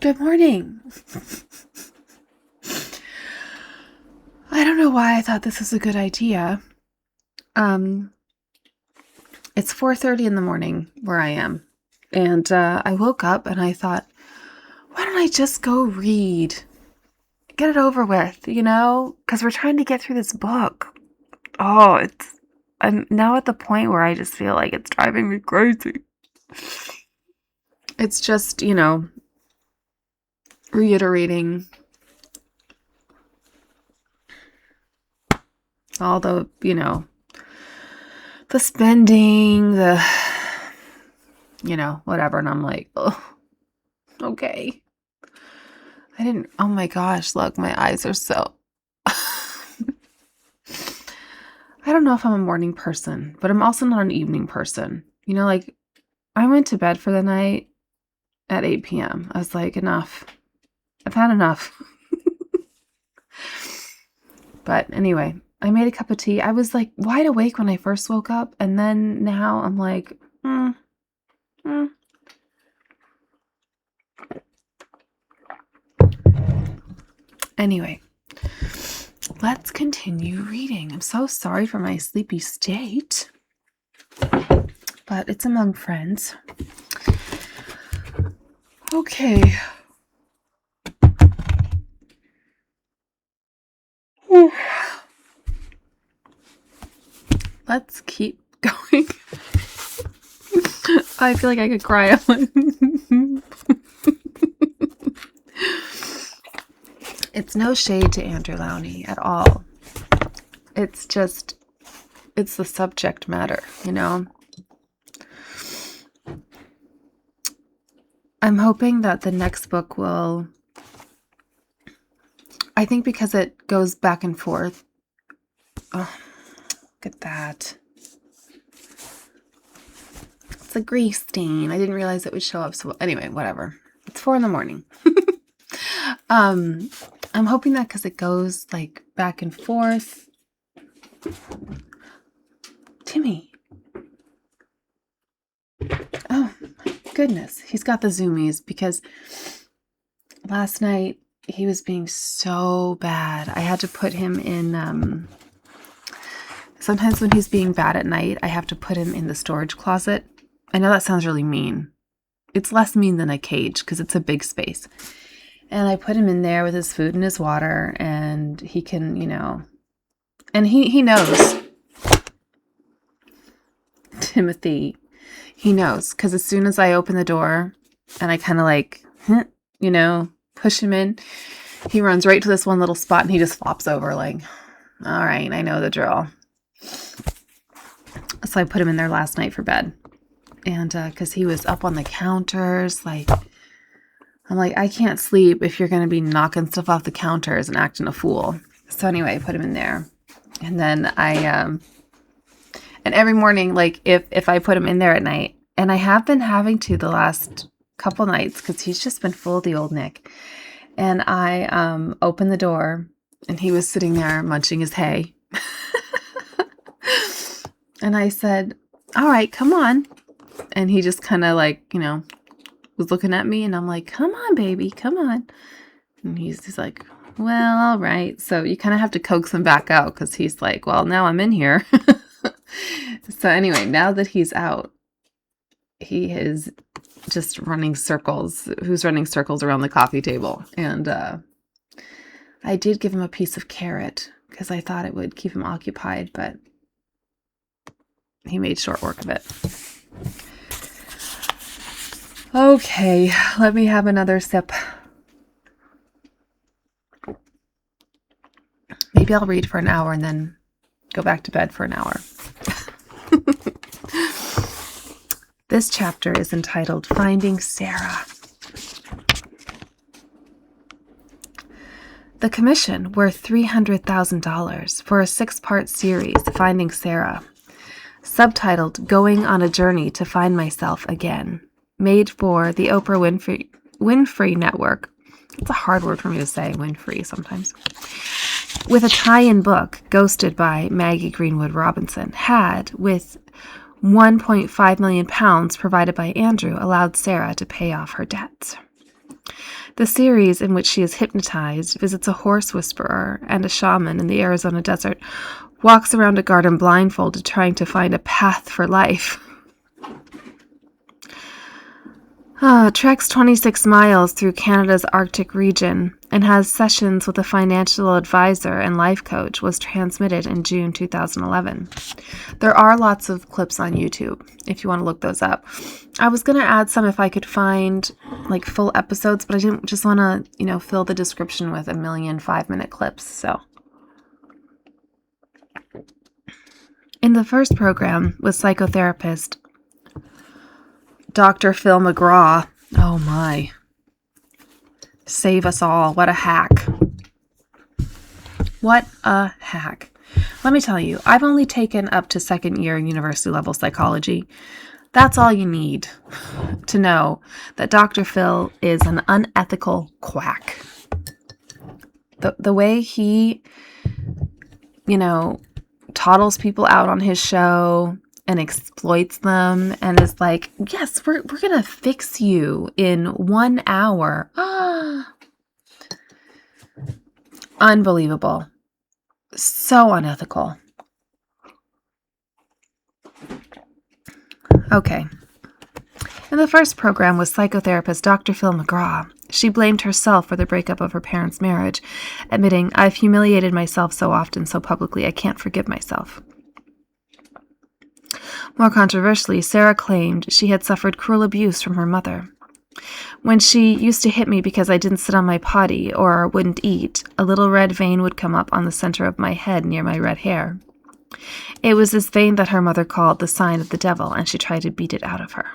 Good morning. I don't know why I thought this was a good idea. It's 4:30 in the morning where I am. And I woke up and I thought, why don't I just go read? Get it over with, because we're trying to get through this book. I'm now at the point where I just feel like it's driving me crazy. It's just, reiterating all the, the spending, the, whatever. And I'm like, oh, okay. Oh my gosh, look, my eyes are so, I don't know if I'm a morning person, but I'm also not an evening person. I went to bed for the night at 8 p.m. I was like, enough. I've had enough. But anyway, I made a cup of tea. I was like wide awake when I first woke up. And then now I'm like, Anyway, let's continue reading. I'm so sorry for my sleepy state, but it's among friends. Okay. Let's keep going. I feel like I could cry. It's no shade to Andrew Lowney at all. It's the subject matter, I'm hoping that the next book will, I think because it goes back and forth. Oh, look at that. It's a grease stain. I didn't realize it would show up. So anyway, whatever. It's 4 a.m. I'm hoping that because it goes like back and forth. Timmy. Oh my goodness. He's got the zoomies because last night he was being so bad. I had to put him in, sometimes when he's being bad at night, I have to put him in the storage closet. I know that sounds really mean. It's less mean than a cage because it's a big space. And I put him in there with his food and his water, and he can, and he knows. Timothy, he knows, because as soon as I open the door and I kind of push him in, he runs right to this one little spot and he just flops over like, all right, I know the drill. So I put him in there last night for bed. And because he was up on the counters, I'm like, I can't sleep if you're going to be knocking stuff off the counters and acting a fool. So anyway, I put him in there. And then and every morning, if I put him in there at night, and I have been having to the last couple nights because he's just been full of the old Nick. And I opened the door and he was sitting there munching his hay. And I said, all right, come on. And he just kind of was looking at me, and I'm like, come on, baby, come on. And he's like, well, all right. So you kind of have to coax him back out because he's like, well, now I'm in here. So anyway, now that he's out, he is just running circles. Who's running circles around the coffee table? And I did give him a piece of carrot because I thought it would keep him occupied, but he made short work of it. Okay, let me have another sip. Maybe I'll read for an hour and then go back to bed for an hour. This chapter is entitled Finding Sarah. The commission worth $300,000 for a 6-part series, Finding Sarah, subtitled Going on a Journey to Find Myself Again, made for the Oprah Winfrey Network. It's a hard word for me to say, Winfrey, sometimes. With a tie-in book, Ghosted by Maggie Greenwood Robinson, had, with 1.5 million pounds provided by Andrew allowed Sarah to pay off her debts. The series, in which she is hypnotized, visits a horse whisperer and a shaman in the Arizona desert, walks around a garden blindfolded, trying to find a path for life. Treks 26 miles through Canada's Arctic region and has sessions with a financial advisor and life coach, was transmitted in June 2011. There are lots of clips on YouTube if you want to look those up. I was going to add some if I could find like full episodes, but I didn't just want to, fill the description with a million 5-minute clips. So in the first program with psychotherapist Dr. Phil McGraw. Oh my. Save us all. What a hack. What a hack. Let me tell you, I've only taken up to second year university level psychology. That's all you need to know that Dr. Phil is an unethical quack. The way he, toddles people out on his show and exploits them and is like, yes, we're going to fix you in 1 hour. Unbelievable. So unethical. Okay. In the first program was psychotherapist Dr. Phil McGraw. She blamed herself for the breakup of her parents' marriage, admitting, "I've humiliated myself so often, so publicly, I can't forgive myself." More controversially, Sarah claimed she had suffered cruel abuse from her mother. "When she used to hit me because I didn't sit on my potty or wouldn't eat, a little red vein would come up on the center of my head near my red hair. It was this vein that her mother called the sign of the devil, and she tried to beat it out of her."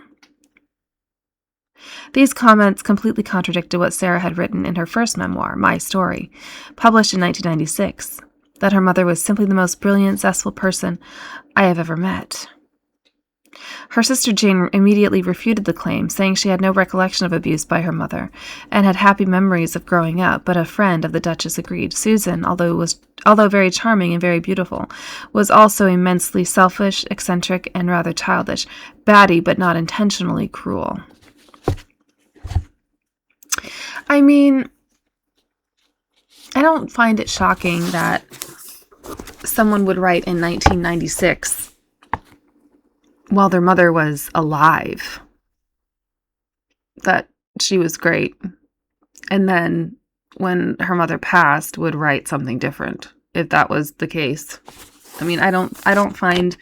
These comments completely contradicted what Sarah had written in her first memoir, My Story, published in 1996, that her mother was simply the most brilliant, zestful person I have ever met. Her sister Jane immediately refuted the claim, saying she had no recollection of abuse by her mother and had happy memories of growing up, but a friend of the Duchess agreed. Susan, although very charming and very beautiful, was also immensely selfish, eccentric, and rather childish, batty but not intentionally cruel. I mean, I don't find it shocking that someone would write in 1996 while their mother was alive that she was great, and then when her mother passed would write something different if that was the case. I mean, I don't find,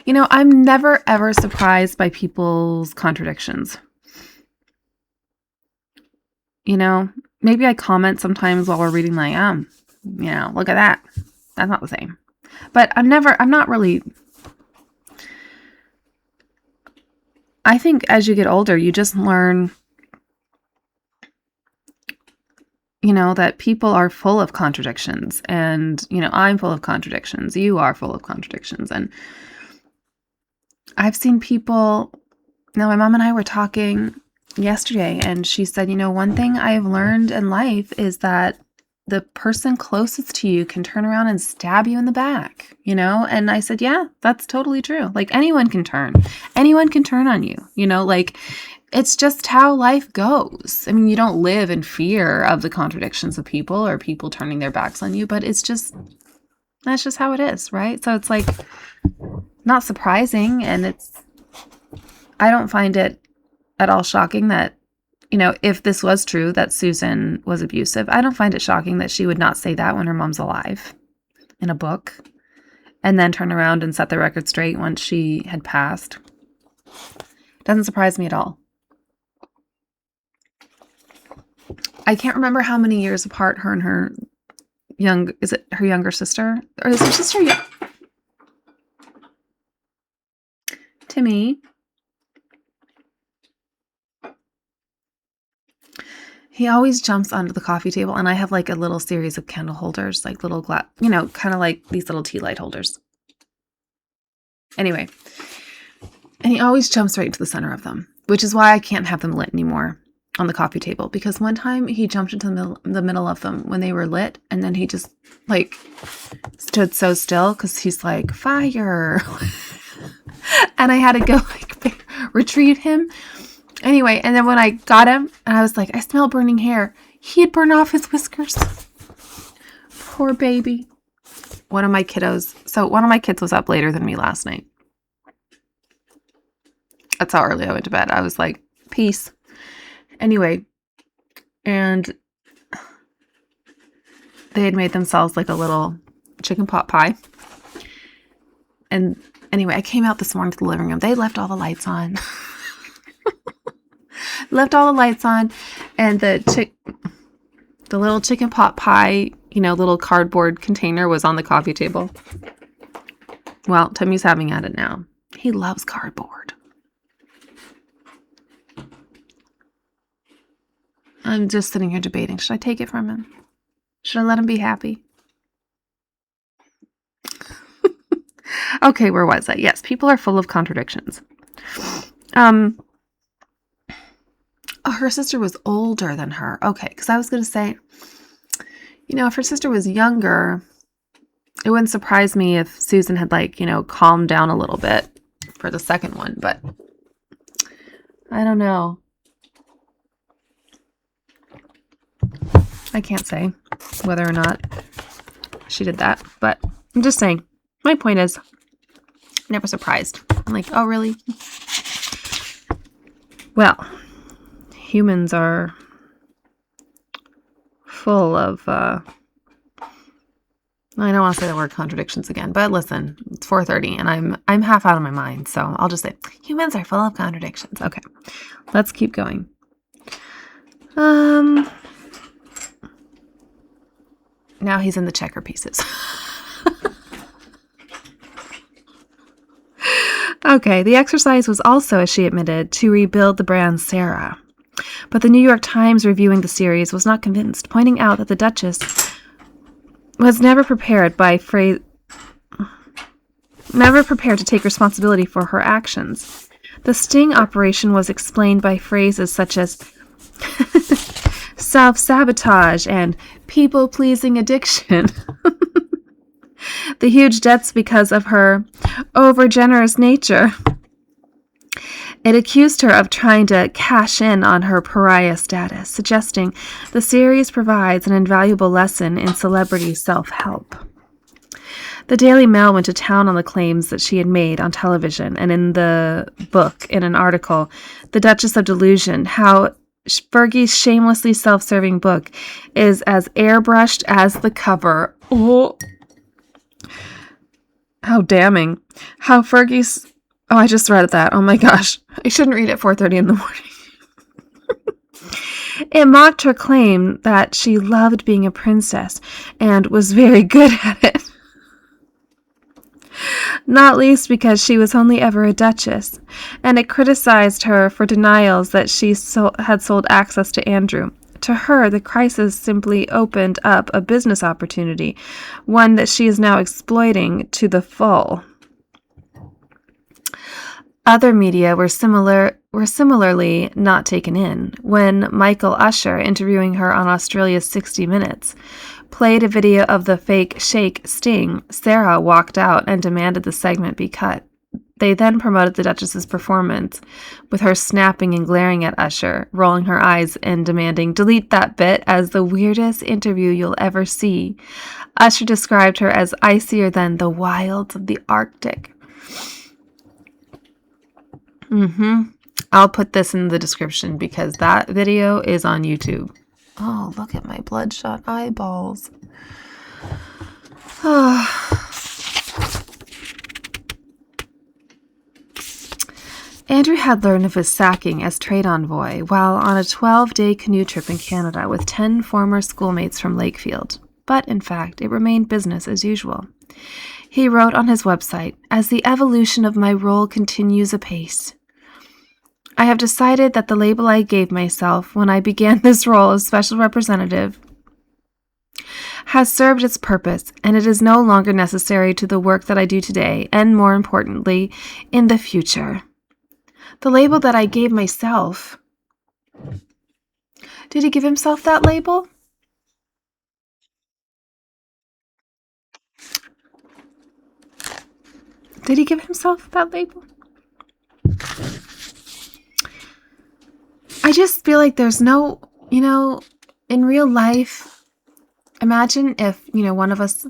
I'm never ever surprised by people's contradictions. Maybe I comment sometimes while we're reading like, look at that. That's not the same. But I'm not really. I think as you get older, you just learn, that people are full of contradictions. And, I'm full of contradictions. You are full of contradictions. And I've seen people, my mom and I were talking yesterday, and she said, one thing I've learned in life is that the person closest to you can turn around and stab you in the back, And I said, yeah, that's totally true. Like anyone can turn on you, it's just how life goes. I mean, you don't live in fear of the contradictions of people or people turning their backs on you, but that's just how it is, right? So it's like not surprising. And I don't find it at all shocking that, if this was true, that Susan was abusive. I don't find it shocking that she would not say that when her mom's alive in a book and then turn around and set the record straight once she had passed. Doesn't surprise me at all. I can't remember how many years apart her and her is it her younger sister? Or is her sister Timmy? He always jumps onto the coffee table, and I have like a little series of candle holders, like little glass, kind of like these little tea light holders. Anyway, and he always jumps right into the center of them, which is why I can't have them lit anymore on the coffee table, because one time he jumped into the middle of them when they were lit, and then he just like stood so still because he's like, fire. and I had to go like retrieve him. Anyway, and then when I got him, and I was like, I smell burning hair. He had burned off his whiskers. Poor baby. One of my kids was up later than me last night. That's how early I went to bed. I was like, peace. Anyway, and they had made themselves like a little chicken pot pie. And anyway, I came out this morning to the living room. They left all the lights on. And the little chicken pot pie, little cardboard container was on the coffee table. Well, Timmy's having at it now. He loves cardboard. I'm just sitting here debating. Should I take it from him? Should I let him be happy? Okay, where was I? Yes, people are full of contradictions. Her sister was older than her. Okay, because I was going to say, if her sister was younger, it wouldn't surprise me if Susan had calmed down a little bit for the second one, but I don't know. I can't say whether or not she did that, but I'm just saying, my point is, never surprised. I'm like, oh, really? Well, humans are full of, I don't want to say the word contradictions again, but listen, it's 4:30 and I'm half out of my mind, so I'll just say, humans are full of contradictions. Okay, let's keep going. Now he's in the checker pieces. Okay, the exercise was also, as she admitted, to rebuild the brand Sarah. But the New York Times reviewing the series was not convinced, pointing out that the Duchess was never prepared to take responsibility for her actions. The sting operation was explained by phrases such as self-sabotage and people-pleasing addiction. The huge debts because of her over-generous nature. It accused her of trying to cash in on her pariah status, suggesting the series provides an invaluable lesson in celebrity self-help. The Daily Mail went to town on the claims that she had made on television and in the book, in an article, The Duchess of Delusion, how Fergie's shamelessly self-serving book is as airbrushed as the cover. Oh, how damning. How Fergie's... Oh, I just read that. Oh my gosh. I shouldn't read at 4:30 in the morning. It mocked her claim that she loved being a princess and was very good at it. Not least because she was only ever a duchess, and it criticized her for denials that she had sold access to Andrew. To her, the crisis simply opened up a business opportunity, one that she is now exploiting to the full. Other media were similarly not taken in. When Michael Usher, interviewing her on Australia's 60 Minutes, played a video of the fake shake sting, Sarah walked out and demanded the segment be cut. They then promoted the Duchess's performance, with her snapping and glaring at Usher, rolling her eyes and demanding, "Delete that bit," as the weirdest interview you'll ever see. Usher described her as icier than the wilds of the Arctic. I'll put this in the description because that video is on YouTube. Oh, look at my bloodshot eyeballs. Andrew had learned of his sacking as trade envoy while on a 12-day canoe trip in Canada with 10 former schoolmates from Lakefield. But, in fact, it remained business as usual. He wrote on his website, "As the evolution of my role continues apace, I have decided that the label I gave myself when I began this role of special representative has served its purpose, and it is no longer necessary to the work that I do today, and more importantly, in the future." The label that I gave myself. Did he give himself that label? Did he give himself that label? just feel like there's no, in real life, imagine if, one of us,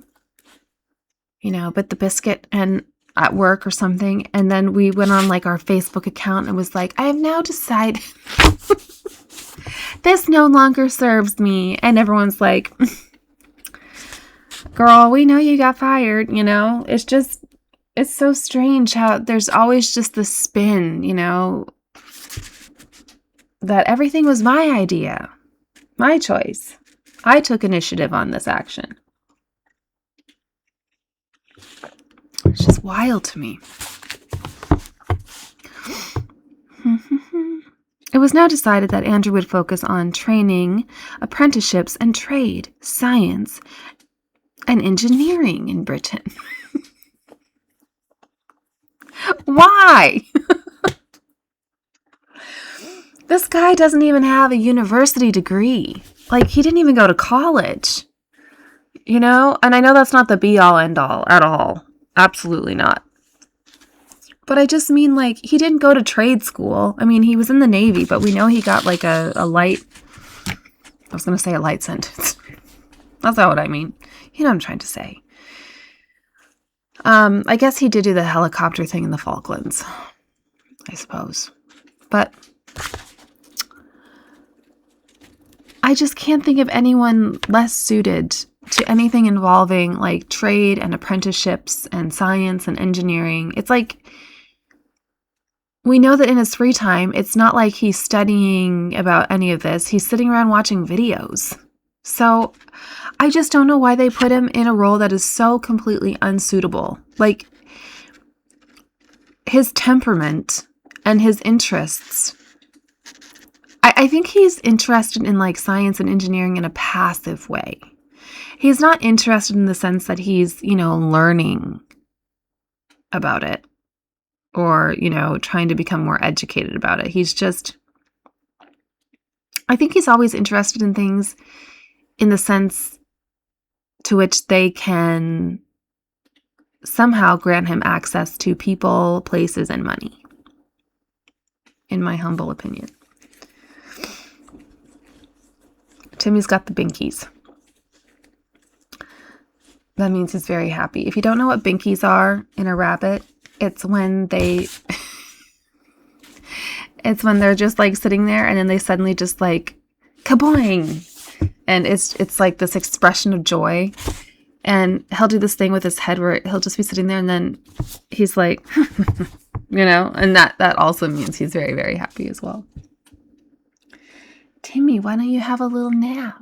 bit the biscuit and at work or something, and then we went on like our Facebook account and was like, I have now decided this no longer serves me. And everyone's like, girl, we know you got fired, it's so strange how there's always just the spin, that everything was my idea, my choice. I took initiative on this action. It's just wild to me. It was now decided that Andrew would focus on training, apprenticeships, and trade, science, and engineering in Britain. Why? This guy doesn't even have a university degree. Like, he didn't even go to college. And I know that's not the be-all, end-all at all. Absolutely not. But I just mean, like, he didn't go to trade school. I mean, he was in the Navy, but we know he got, like, a light... I was going to say a light sentence. That's not what I mean. You know what I'm trying to say. I guess he did do the helicopter thing in the Falklands, I suppose. But I just can't think of anyone less suited to anything involving like trade and apprenticeships and science and engineering. It's like, we know that in his free time, it's not like he's studying about any of this. He's sitting around watching videos. So I just don't know why they put him in a role that is so completely unsuitable. Like, his temperament and his interests. I think he's interested in like science and engineering in a passive way. He's not interested in the sense that he's, learning about it or, trying to become more educated about it. He's just, I think he's always interested in things in the sense to which they can somehow grant him access to people, places, and money, in my humble opinion. Timmy's got the binkies. That means he's very happy. If you don't know what binkies are in a rabbit, it's when they're just like sitting there and then they suddenly just like kaboing. And it's like this expression of joy. And he'll do this thing with his head where he'll just be sitting there and then he's like, and that also means he's very, very happy as well. Timmy, why don't you have a little nap?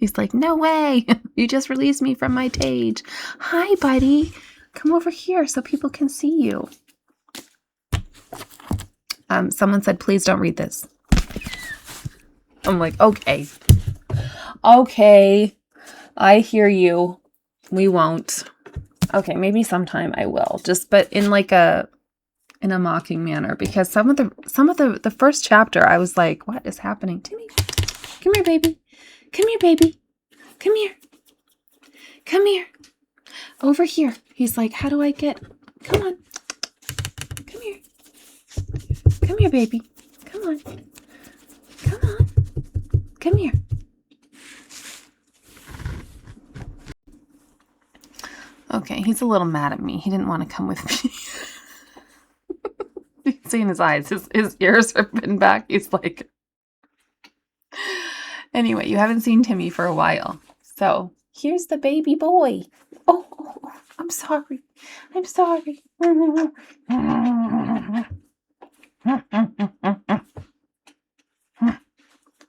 He's like, no way. You just released me from my cage. Hi, buddy. Come over here so people can see you. Someone said, please don't read this. I'm like, okay. Okay. I hear you. We won't. Okay, maybe sometime I will. But in like in a mocking manner, because some of the first chapter I was like, what is happening? Timmy, come here, baby. Come here, baby. Come here. Come here. Over here. He's like, how do I get? Come on. Come here. Come here, baby. Come on. Come on. Come here. Okay, he's a little mad at me. He didn't want to come with me. You can see in his eyes. His ears are pinned back. He's like... Anyway, you haven't seen Timmy for a while. So, here's the baby boy. Oh, I'm sorry. I'm sorry.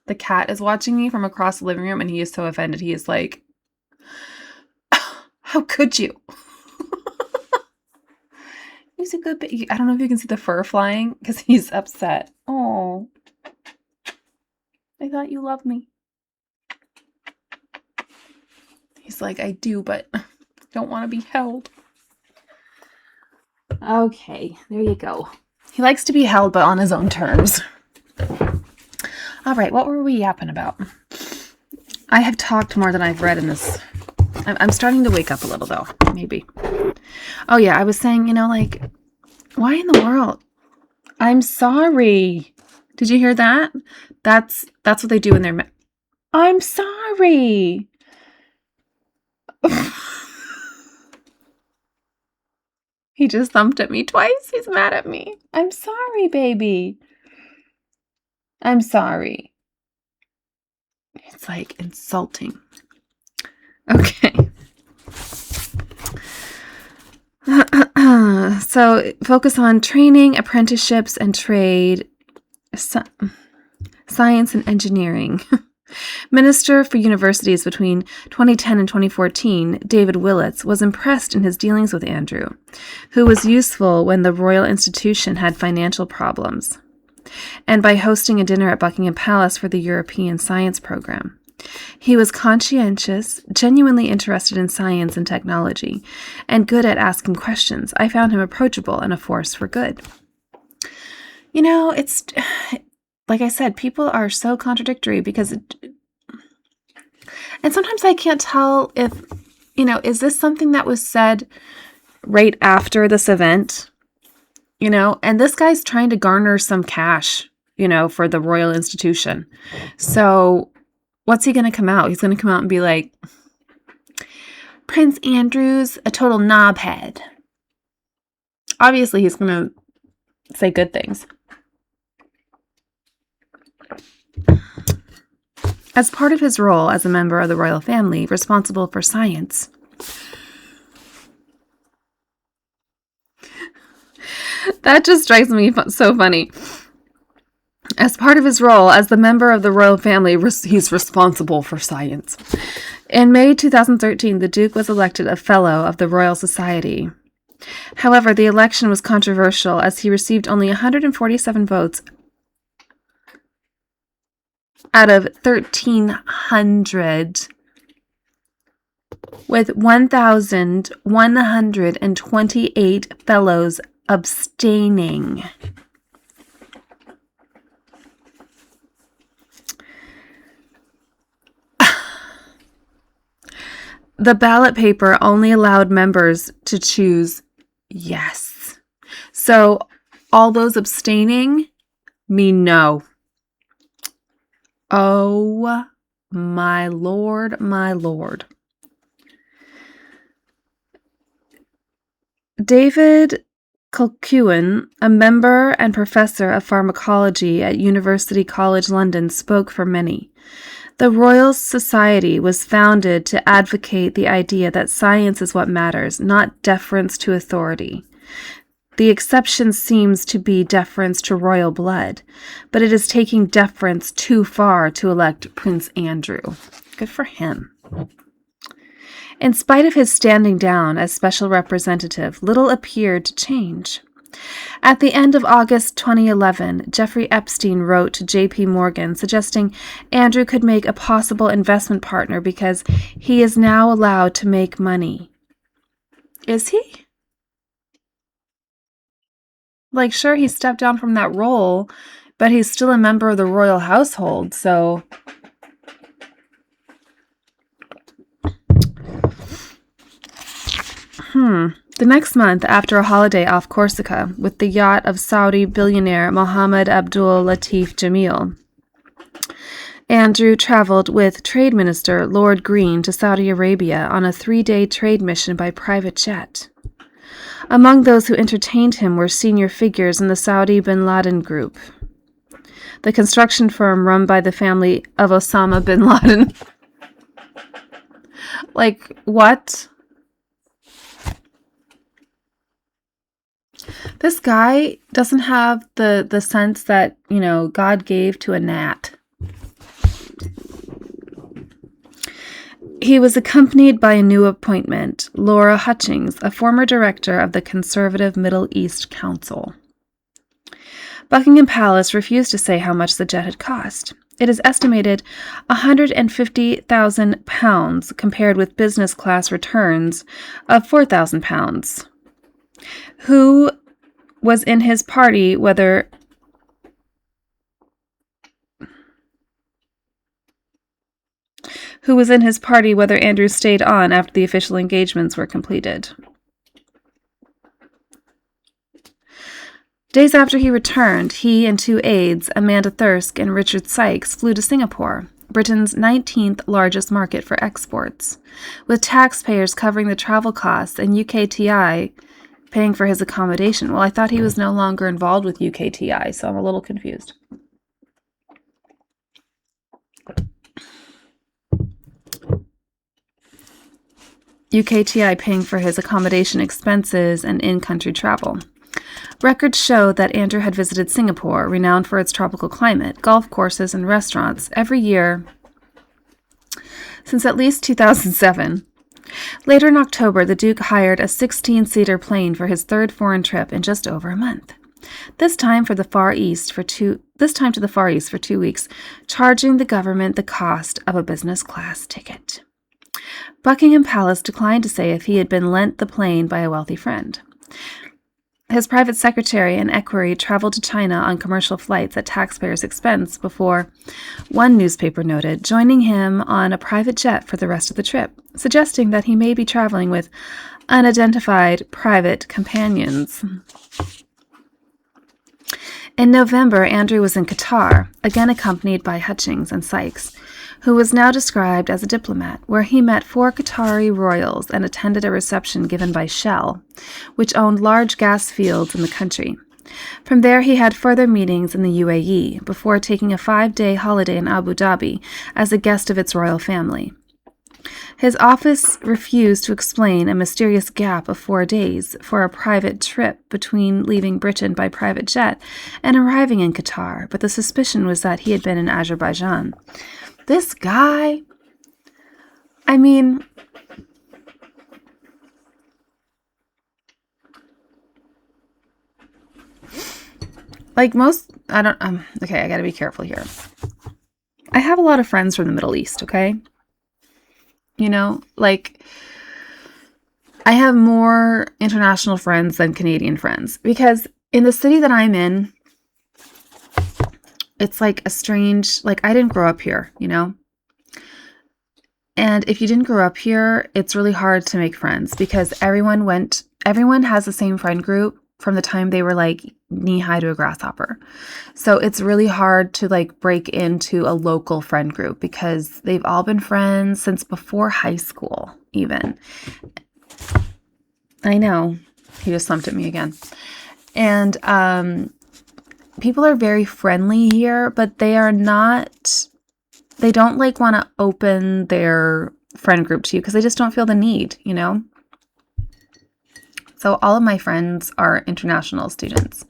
The cat is watching me from across the living room and he is so offended. He is like, how could you? He's a good baby. I don't know if you can see the fur flying because he's upset. Oh, I thought you loved me. He's like, I do, but don't want to be held. Okay, there you go. He likes to be held, but on his own terms. All right, what were we yapping about? I have talked more than I've read in this. I'm starting to wake up a little, though. Maybe. Oh, yeah, I was saying, like, why in the world? I'm sorry. Did you hear that? That's what they do in their... I'm sorry. He just thumped at me twice. He's mad at me. I'm sorry, baby. I'm sorry. It's like insulting. Okay. So focus on training, apprenticeships, and trade, science and engineering. Minister for Universities between 2010 and 2014, David Willits, was impressed in his dealings with Andrew, who was useful when the Royal Institution had financial problems, and by hosting a dinner at Buckingham Palace for the European Science Program. He was conscientious, genuinely interested in science and technology, and good at asking questions. I found him approachable and a force for good. You know, it's like I said, people are so contradictory because and sometimes I can't tell if, is this something that was said right after this event? And this guy's trying to garner some cash, for the Royal Institution. So what's he going to come out? He's going to come out and be like, Prince Andrew's a total knobhead. Obviously, he's going to say good things. As part of his role as a member of the royal family responsible for science, that just strikes me so funny. As part of his role as the member of the royal family, he's responsible for science. In May 2013, the Duke was elected a Fellow of the Royal Society. However, the election was controversial as he received only 147 votes out of 1,300, with 1,128 fellows abstaining. The ballot paper only allowed members to choose yes. So all those abstaining mean no. Oh, my Lord, my Lord. David Colquhoun, a member and professor of pharmacology at University College London, spoke for many. The Royal Society was founded to advocate the idea that science is what matters, not deference to authority. The exception seems to be deference to royal blood, but it is taking deference too far to elect Prince Andrew. Good for him. In spite of his standing down as special representative, little appeared to change. At the end of August 2011, Jeffrey Epstein wrote to J.P. Morgan suggesting Andrew could make a possible investment partner because he is now allowed to make money. Is he? Like, sure, he stepped down from that role, but he's still a member of the royal household, so... The next month, after a holiday off Corsica with the yacht of Saudi billionaire Mohammed Abdul Latif Jameel, Andrew traveled with Trade Minister Lord Green to Saudi Arabia on a 3-day trade mission by private jet. Among those who entertained him were senior figures in the Saudi bin Laden group, the construction firm run by the family of Osama bin Laden. Like, what? This guy doesn't have the sense that, God gave to a gnat. He was accompanied by a new appointment, Laura Hutchings, a former director of the Conservative Middle East Council. Buckingham Palace refused to say how much the jet had cost. It is estimated £150,000 compared with business class returns of £4,000. Who was in his party whether Andrew stayed on after the official engagements were completed. Days after he returned, he and 2 aides, Amanda Thirsk and Richard Sykes, flew to Singapore, Britain's 19th largest market for exports, with taxpayers covering the travel costs and UKTI paying for his accommodation. Well, I thought he was no longer involved with UKTI, so I'm a little confused. UKTI paying for his accommodation expenses and in-country travel. Records show that Andrew had visited Singapore, renowned for its tropical climate, golf courses, and restaurants, every year since at least 2007. Later in October, the Duke hired a 16-seater plane for his third foreign trip in just over a month. This time to the Far East for 2 weeks, charging the government the cost of a business class ticket. Buckingham Palace declined to say if he had been lent the plane by a wealthy friend. His private secretary and equerry traveled to China on commercial flights at taxpayers' expense before, one newspaper noted, joining him on a private jet for the rest of the trip, suggesting that he may be traveling with unidentified private companions. In November, Andrew was in Qatar, again accompanied by Hutchings and Sykes, who was now described as a diplomat, where he met 4 Qatari royals and attended a reception given by Shell, which owned large gas fields in the country. From there, he had further meetings in the UAE, before taking a 5-day holiday in Abu Dhabi as a guest of its royal family. His office refused to explain a mysterious gap of 4 days for a private trip between leaving Britain by private jet and arriving in Qatar, but the suspicion was that he had been in Azerbaijan. This guy, I mean, like most, I gotta be careful here. I have a lot of friends from the Middle East, okay? You know, like, I have more international friends than Canadian friends, because in the city that I'm in, it's like a strange, like, I didn't grow up here, you know? And if you didn't grow up here, it's really hard to make friends, because everyone has the same friend group from the time they were like knee-high to a grasshopper. So it's really hard to like break into a local friend group, because they've all been friends since before high school, even. I know, he just thumped at me again. And, people are very friendly here, but they don't like want to open their friend group to you because they just don't feel the need, you know? So all of my friends are international students.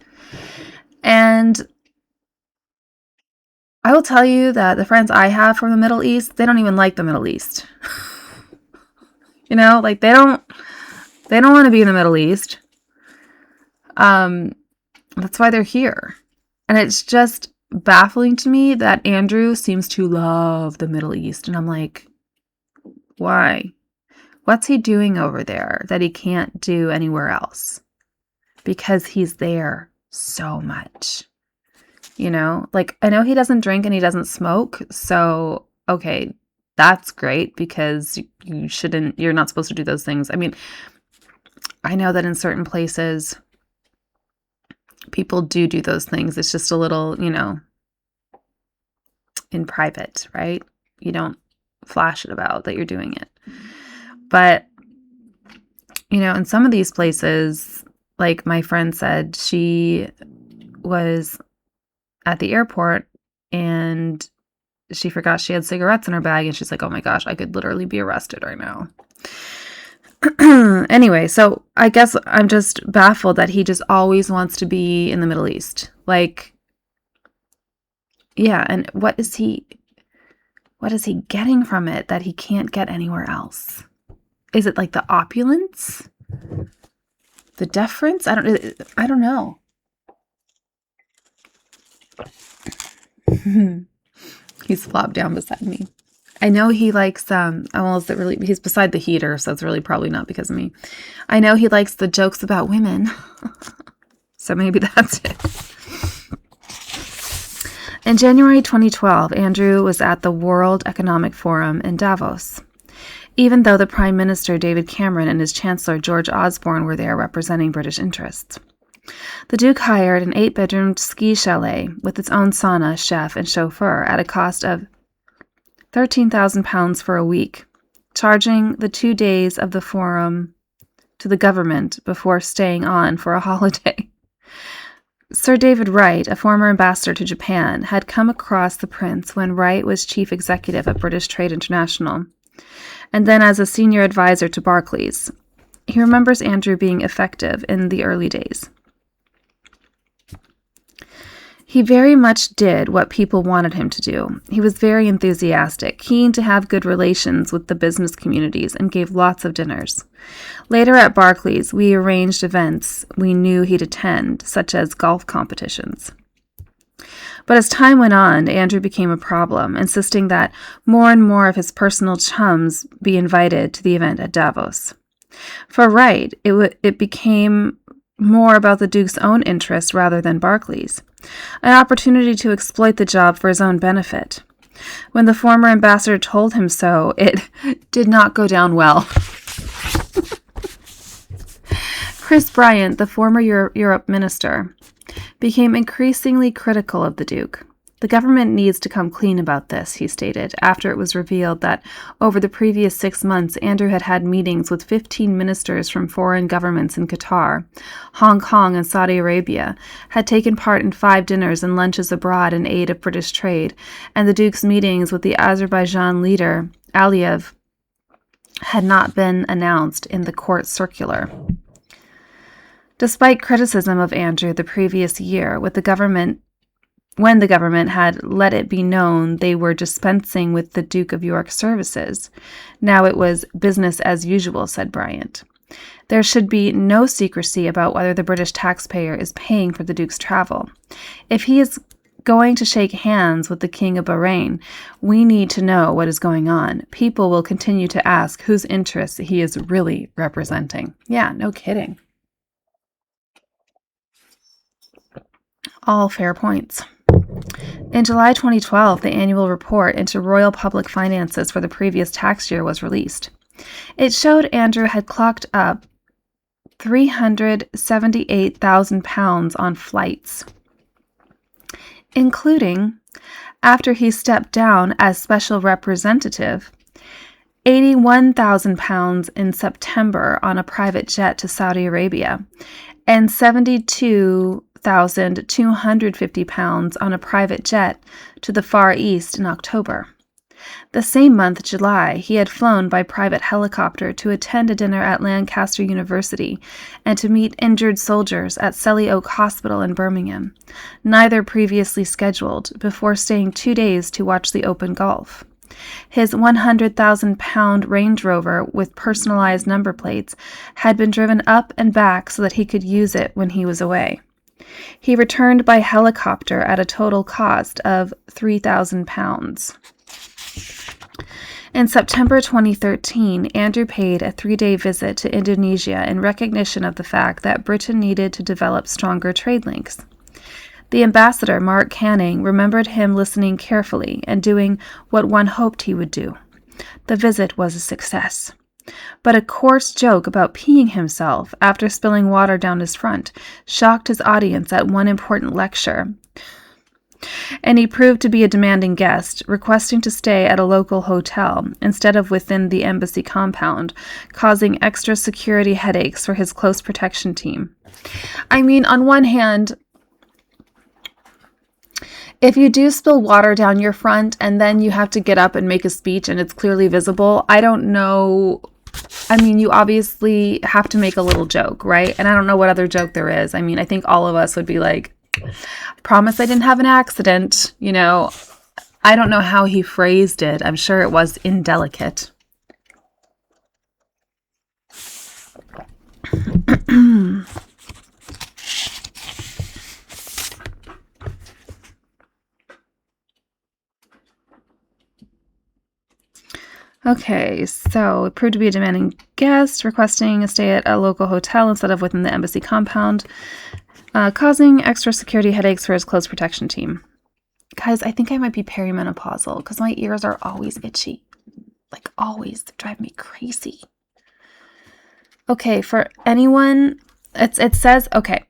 And I will tell you that the friends I have from the Middle East, they don't even like the Middle East. You know, like they don't want to be in the Middle East. That's why they're here. And it's just baffling to me that Andrew seems to love the Middle East. And I'm like, why? What's he doing over there that he can't do anywhere else? Because he's there so much. You know, like, I know he doesn't drink and he doesn't smoke. So, okay, that's great, because you're not supposed to do those things. I mean, I know that in certain places, people do those things. It's just a little, you know, in private, right? You don't flash it about that you're doing it. But, you know, in some of these places, like my friend said, she was at the airport and she forgot she had cigarettes in her bag, and she's like, oh my gosh, I could literally be arrested right now. Anyway, so I guess I'm just baffled that he just always wants to be in the Middle East. Like, yeah, and what is he getting from it that he can't get anywhere else? Is it like the opulence? The deference? I don't know. He's flopped down beside me. I know he likes, he's beside the heater, so it's really probably not because of me. I know he likes the jokes about women. So maybe that's it. In January 2012, Andrew was at the World Economic Forum in Davos. Even though the Prime Minister David Cameron and his Chancellor George Osborne were there representing British interests. The Duke hired an 8-bedroom ski chalet with its own sauna, chef, and chauffeur at a cost of £13,000 for a week, charging the 2 days of the forum to the government before staying on for a holiday. Sir David Wright, a former ambassador to Japan, had come across the prince when Wright was chief executive at British Trade International, and then as a senior advisor to Barclays. He remembers Andrew being effective in the early days. He very much did what people wanted him to do. He was very enthusiastic, keen to have good relations with the business communities, and gave lots of dinners. Later at Barclays, we arranged events we knew he'd attend, such as golf competitions. But as time went on, Andrew became a problem, insisting that more and more of his personal chums be invited to the event at Davos. For Wright, it became more about the Duke's own interest rather than Barclays, an opportunity to exploit the job for his own benefit. When the former ambassador told him so, it did not go down well. Chris Bryant, the former Europe minister, became increasingly critical of the Duke. The government needs to come clean about this, he stated, after it was revealed that over the previous 6 months, Andrew had had meetings with 15 ministers from foreign governments in Qatar, Hong Kong, and Saudi Arabia, had taken part in 5 dinners and lunches abroad in aid of British trade, and the Duke's meetings with the Azerbaijan leader, Aliyev, had not been announced in the court circular. Despite criticism of Andrew the previous year, when the government had let it be known they were dispensing with the Duke of York services, now it was business as usual, said Bryant. There should be no secrecy about whether the British taxpayer is paying for the Duke's travel. If he is going to shake hands with the King of Bahrain, we need to know what is going on. People will continue to ask whose interests he is really representing. Yeah, no kidding. All fair points. In July 2012, the annual report into royal public finances for the previous tax year was released. It showed Andrew had clocked up £378,000 on flights, including, after he stepped down as special representative, £81,000 in September on a private jet to Saudi Arabia, and £72,250 on a private jet to the Far East in October. The same month, July, he had flown by private helicopter to attend a dinner at Lancaster University and to meet injured soldiers at Selly Oak Hospital in Birmingham, neither previously scheduled, before staying 2 days to watch the Open Golf. His £100,000 Range Rover with personalized number plates had been driven up and back so that he could use it when he was away. He returned by helicopter at a total cost of £3,000. In September 2013, Andrew paid a 3-day visit to Indonesia in recognition of the fact that Britain needed to develop stronger trade links. The ambassador, Mark Canning, remembered him listening carefully and doing what one hoped he would do. The visit was a success. But a coarse joke about peeing himself after spilling water down his front shocked his audience at one important lecture, and he proved to be a demanding guest, requesting to stay at a local hotel instead of within the embassy compound, causing extra security headaches for his close protection team. I mean, on one hand, if you do spill water down your front and then you have to get up and make a speech and it's clearly visible, I don't know. I mean, you obviously have to make a little joke, right? And I don't know what other joke there is. I mean, I think all of us would be like, I promise I didn't have an accident. You know, I don't know how he phrased it. I'm sure it was indelicate. Okay, so it proved to be a demanding guest, requesting a stay at a local hotel instead of within the embassy compound, causing extra security headaches for his close protection team. Guys, I think I might be perimenopausal because my ears are always itchy. Like always. They drive me crazy. Okay, for anyone, it says, okay,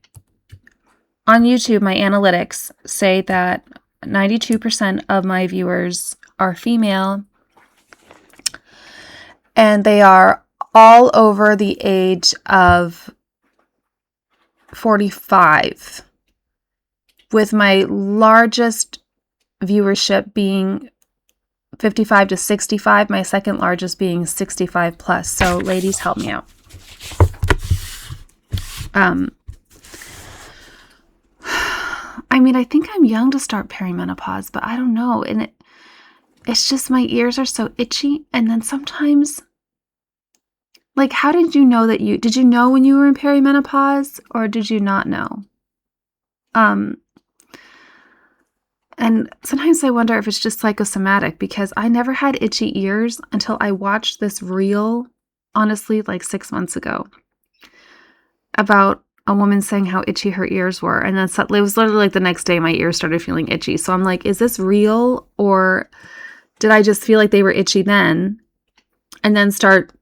on YouTube, my analytics say that 92% of my viewers are female, and they are all over the age of 45, with my largest viewership being 55 to 65, my second largest being 65 plus. So ladies, help me out. I mean, I think I'm young to start perimenopause, but I don't know. And it's just my ears are so itchy. And then sometimes, like, how did you know did you know when you were in perimenopause, or did you not know? And sometimes I wonder if it's just psychosomatic, because I never had itchy ears until I watched this reel, honestly, like 6 months ago, about a woman saying how itchy her ears were. And then it was literally like the next day my ears started feeling itchy. So I'm like, is this real, or did I just feel like they were itchy then and then start,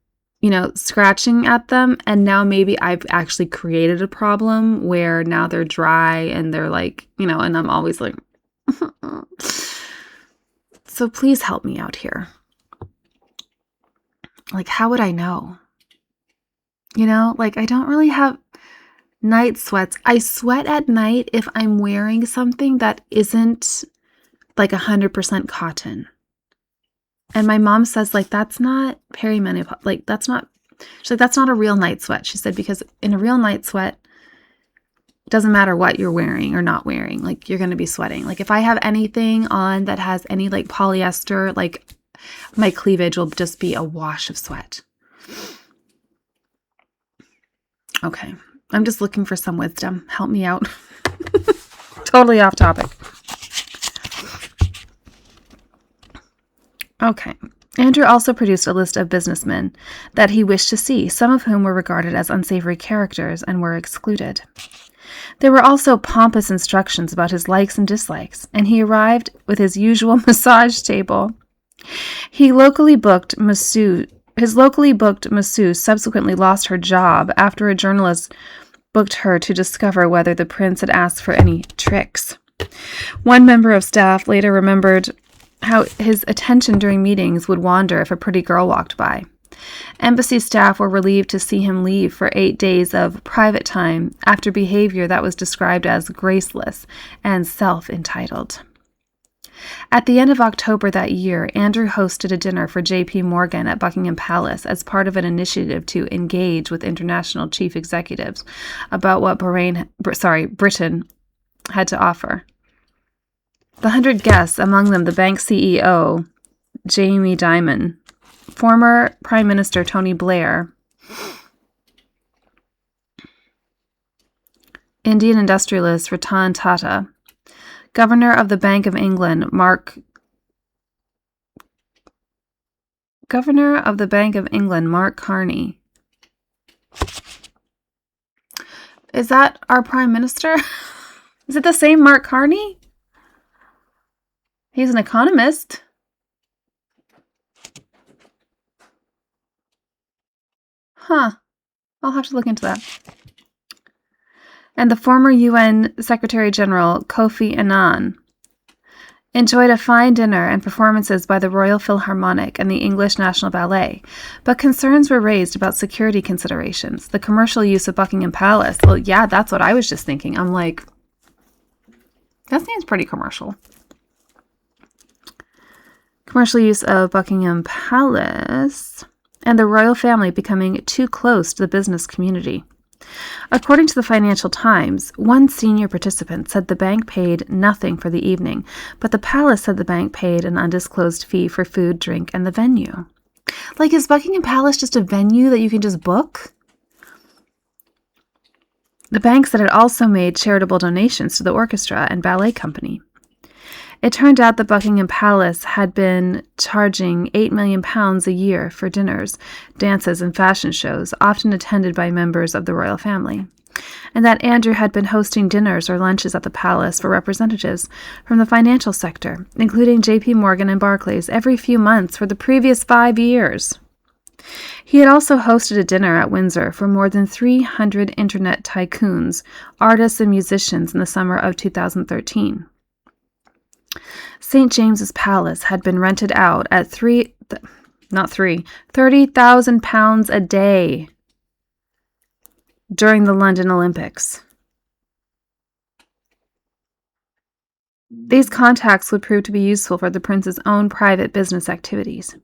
scratching at them? And now maybe I've actually created a problem where now they're dry and they're like, and I'm always like, so please help me out here. Like, how would I know? I don't really have night sweats. I sweat at night if I'm wearing something that isn't like 100% cotton. And my mom says, that's not perimenopause. That's not a real night sweat. She said, because in a real night sweat, it doesn't matter what you're wearing or not wearing. You're going to be sweating. If I have anything on that has any polyester, my cleavage will just be a wash of sweat. Okay. I'm just looking for some wisdom. Help me out. Totally off topic. Okay. Andrew also produced a list of businessmen that he wished to see, some of whom were regarded as unsavory characters and were excluded. There were also pompous instructions about his likes and dislikes, and he arrived with his usual massage table. His locally booked masseuse subsequently lost her job after a journalist booked her to discover whether the prince had asked for any tricks. One member of staff later remembered how his attention during meetings would wander if a pretty girl walked by. Embassy staff were relieved to see him leave for 8 days of private time after behavior that was described as graceless and self-entitled. At the end of October that year, Andrew hosted a dinner for J.P. Morgan at Buckingham Palace as part of an initiative to engage with international chief executives about what Britain had to offer. The 100 guests, among them the bank CEO, Jamie Dimon, former Prime Minister Tony Blair, Indian industrialist Ratan Tata, Governor of the Bank of England Mark Carney. Is that our Prime Minister? Is it the same Mark Carney? He's an economist. Huh. I'll have to look into that. And the former UN Secretary General Kofi Annan enjoyed a fine dinner and performances by the Royal Philharmonic and the English National Ballet, but concerns were raised about security considerations, the commercial use of Buckingham Palace. Well, yeah, that's what I was just thinking. I'm like, that seems pretty commercial. Commercial use of Buckingham Palace and the royal family becoming too close to the business community. According to the Financial Times, one senior participant said the bank paid nothing for the evening, but the palace said the bank paid an undisclosed fee for food, drink, and the venue. Is Buckingham Palace just a venue that you can just book? The bank said it also made charitable donations to the orchestra and ballet company. It turned out that Buckingham Palace had been charging £8 million a year for dinners, dances, and fashion shows, often attended by members of the royal family, and that Andrew had been hosting dinners or lunches at the palace for representatives from the financial sector, including J.P. Morgan and Barclays, every few months for the previous 5 years. He had also hosted a dinner at Windsor for more than 300 internet tycoons, artists, and musicians in the summer of 2013. St. James's Palace had been rented out at £30,000 a day during the London Olympics. These contacts would prove to be useful for the prince's own private business activities.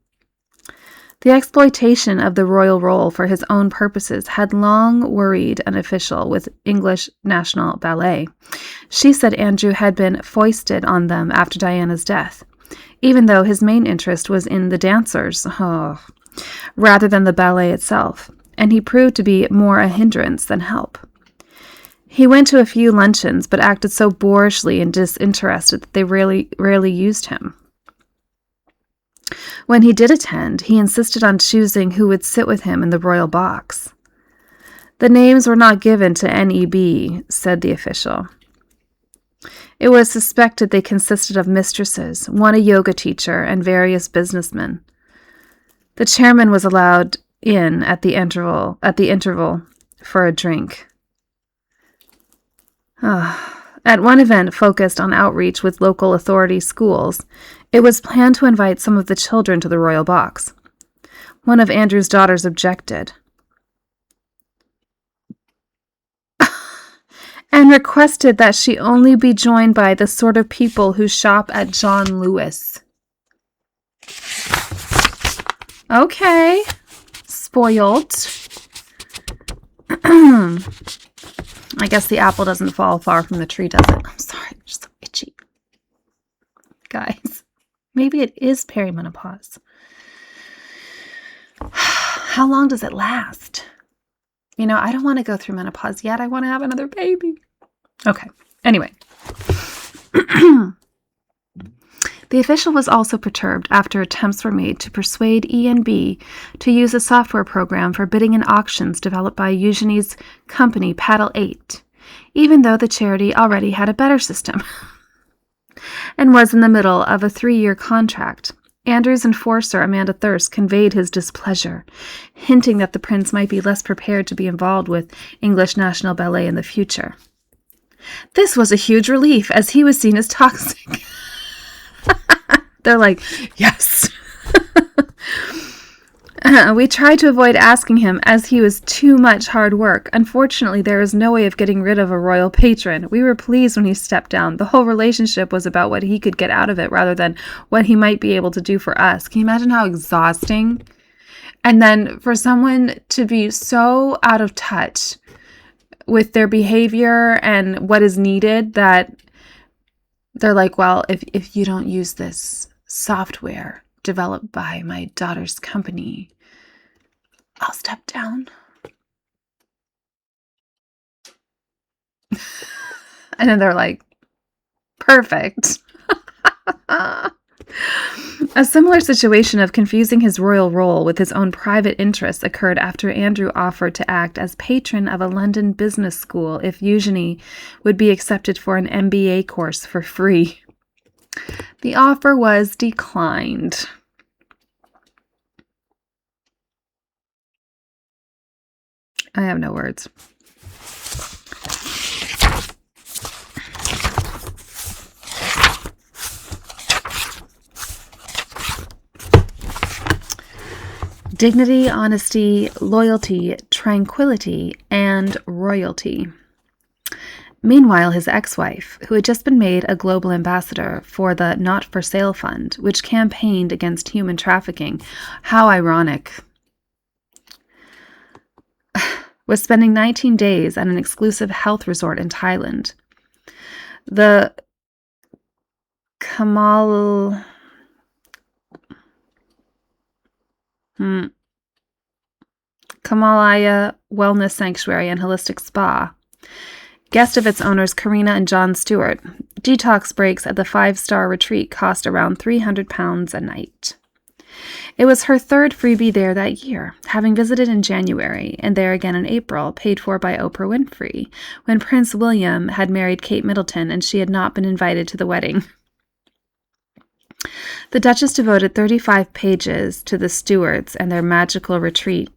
The exploitation of the royal role for his own purposes had long worried an official with English National Ballet. She said Andrew had been foisted on them after Diana's death, even though his main interest was in the dancers, rather than the ballet itself, and he proved to be more a hindrance than help. He went to a few luncheons, but acted so boorishly and disinterested that they rarely used him. When he did attend, he insisted on choosing who would sit with him in the royal box. The names were not given to NEB, said the official. It was suspected they consisted of mistresses, one a yoga teacher, and various businessmen. The chairman was allowed in at the interval for a drink. At one event focused on outreach with local authority schools, it was planned to invite some of the children to the royal box. One of Andrew's daughters objected and requested that she only be joined by the sort of people who shop at John Lewis. Okay, spoiled. I guess the apple doesn't fall far from the tree, does it? I'm sorry, I'm just so itchy. Guys, maybe it is perimenopause. How long does it last? You know, I don't want to go through menopause yet. I want to have another baby. Okay, anyway. The official was also perturbed after attempts were made to persuade ENB to use a software program for bidding and auctions developed by Eugenie's company, Paddle 8, even though the charity already had a better system and was in the middle of a 3-year contract. Andrew's enforcer, Amanda Thirst, conveyed his displeasure, hinting that the prince might be less prepared to be involved with English National Ballet in the future. This was a huge relief, as he was seen as toxic. They're like, yes. We tried to avoid asking him, as he was too much hard work. Unfortunately, there is no way of getting rid of a royal patron. We were pleased when he stepped down. The whole relationship was about what he could get out of it rather than what he might be able to do for us. Can you imagine how exhausting? And then for someone to be so out of touch with their behavior and what is needed that they're like, well, if you don't use this software developed by my daughter's company, I'll step down. And then they're like, perfect. A similar situation of confusing his royal role with his own private interests occurred after Andrew offered to act as patron of a London business school if Eugenie would be accepted for an MBA course for free. The offer was declined. I have no words. Dignity, honesty, loyalty, tranquility, and royalty. Meanwhile, his ex-wife, who had just been made a global ambassador for the Not for Sale Fund, which campaigned against human trafficking, how ironic, was spending 19 days at an exclusive health resort in Thailand. The Kamalaya Wellness Sanctuary and Holistic Spa. Guest of its owners, Karina and John Stewart. Detox breaks at the 5-star retreat cost around £300 a night. It was her third freebie there that year, having visited in January and there again in April, paid for by Oprah Winfrey, when Prince William had married Kate Middleton and she had not been invited to the wedding. The Duchess devoted 35 pages to the Stuarts and their magical retreat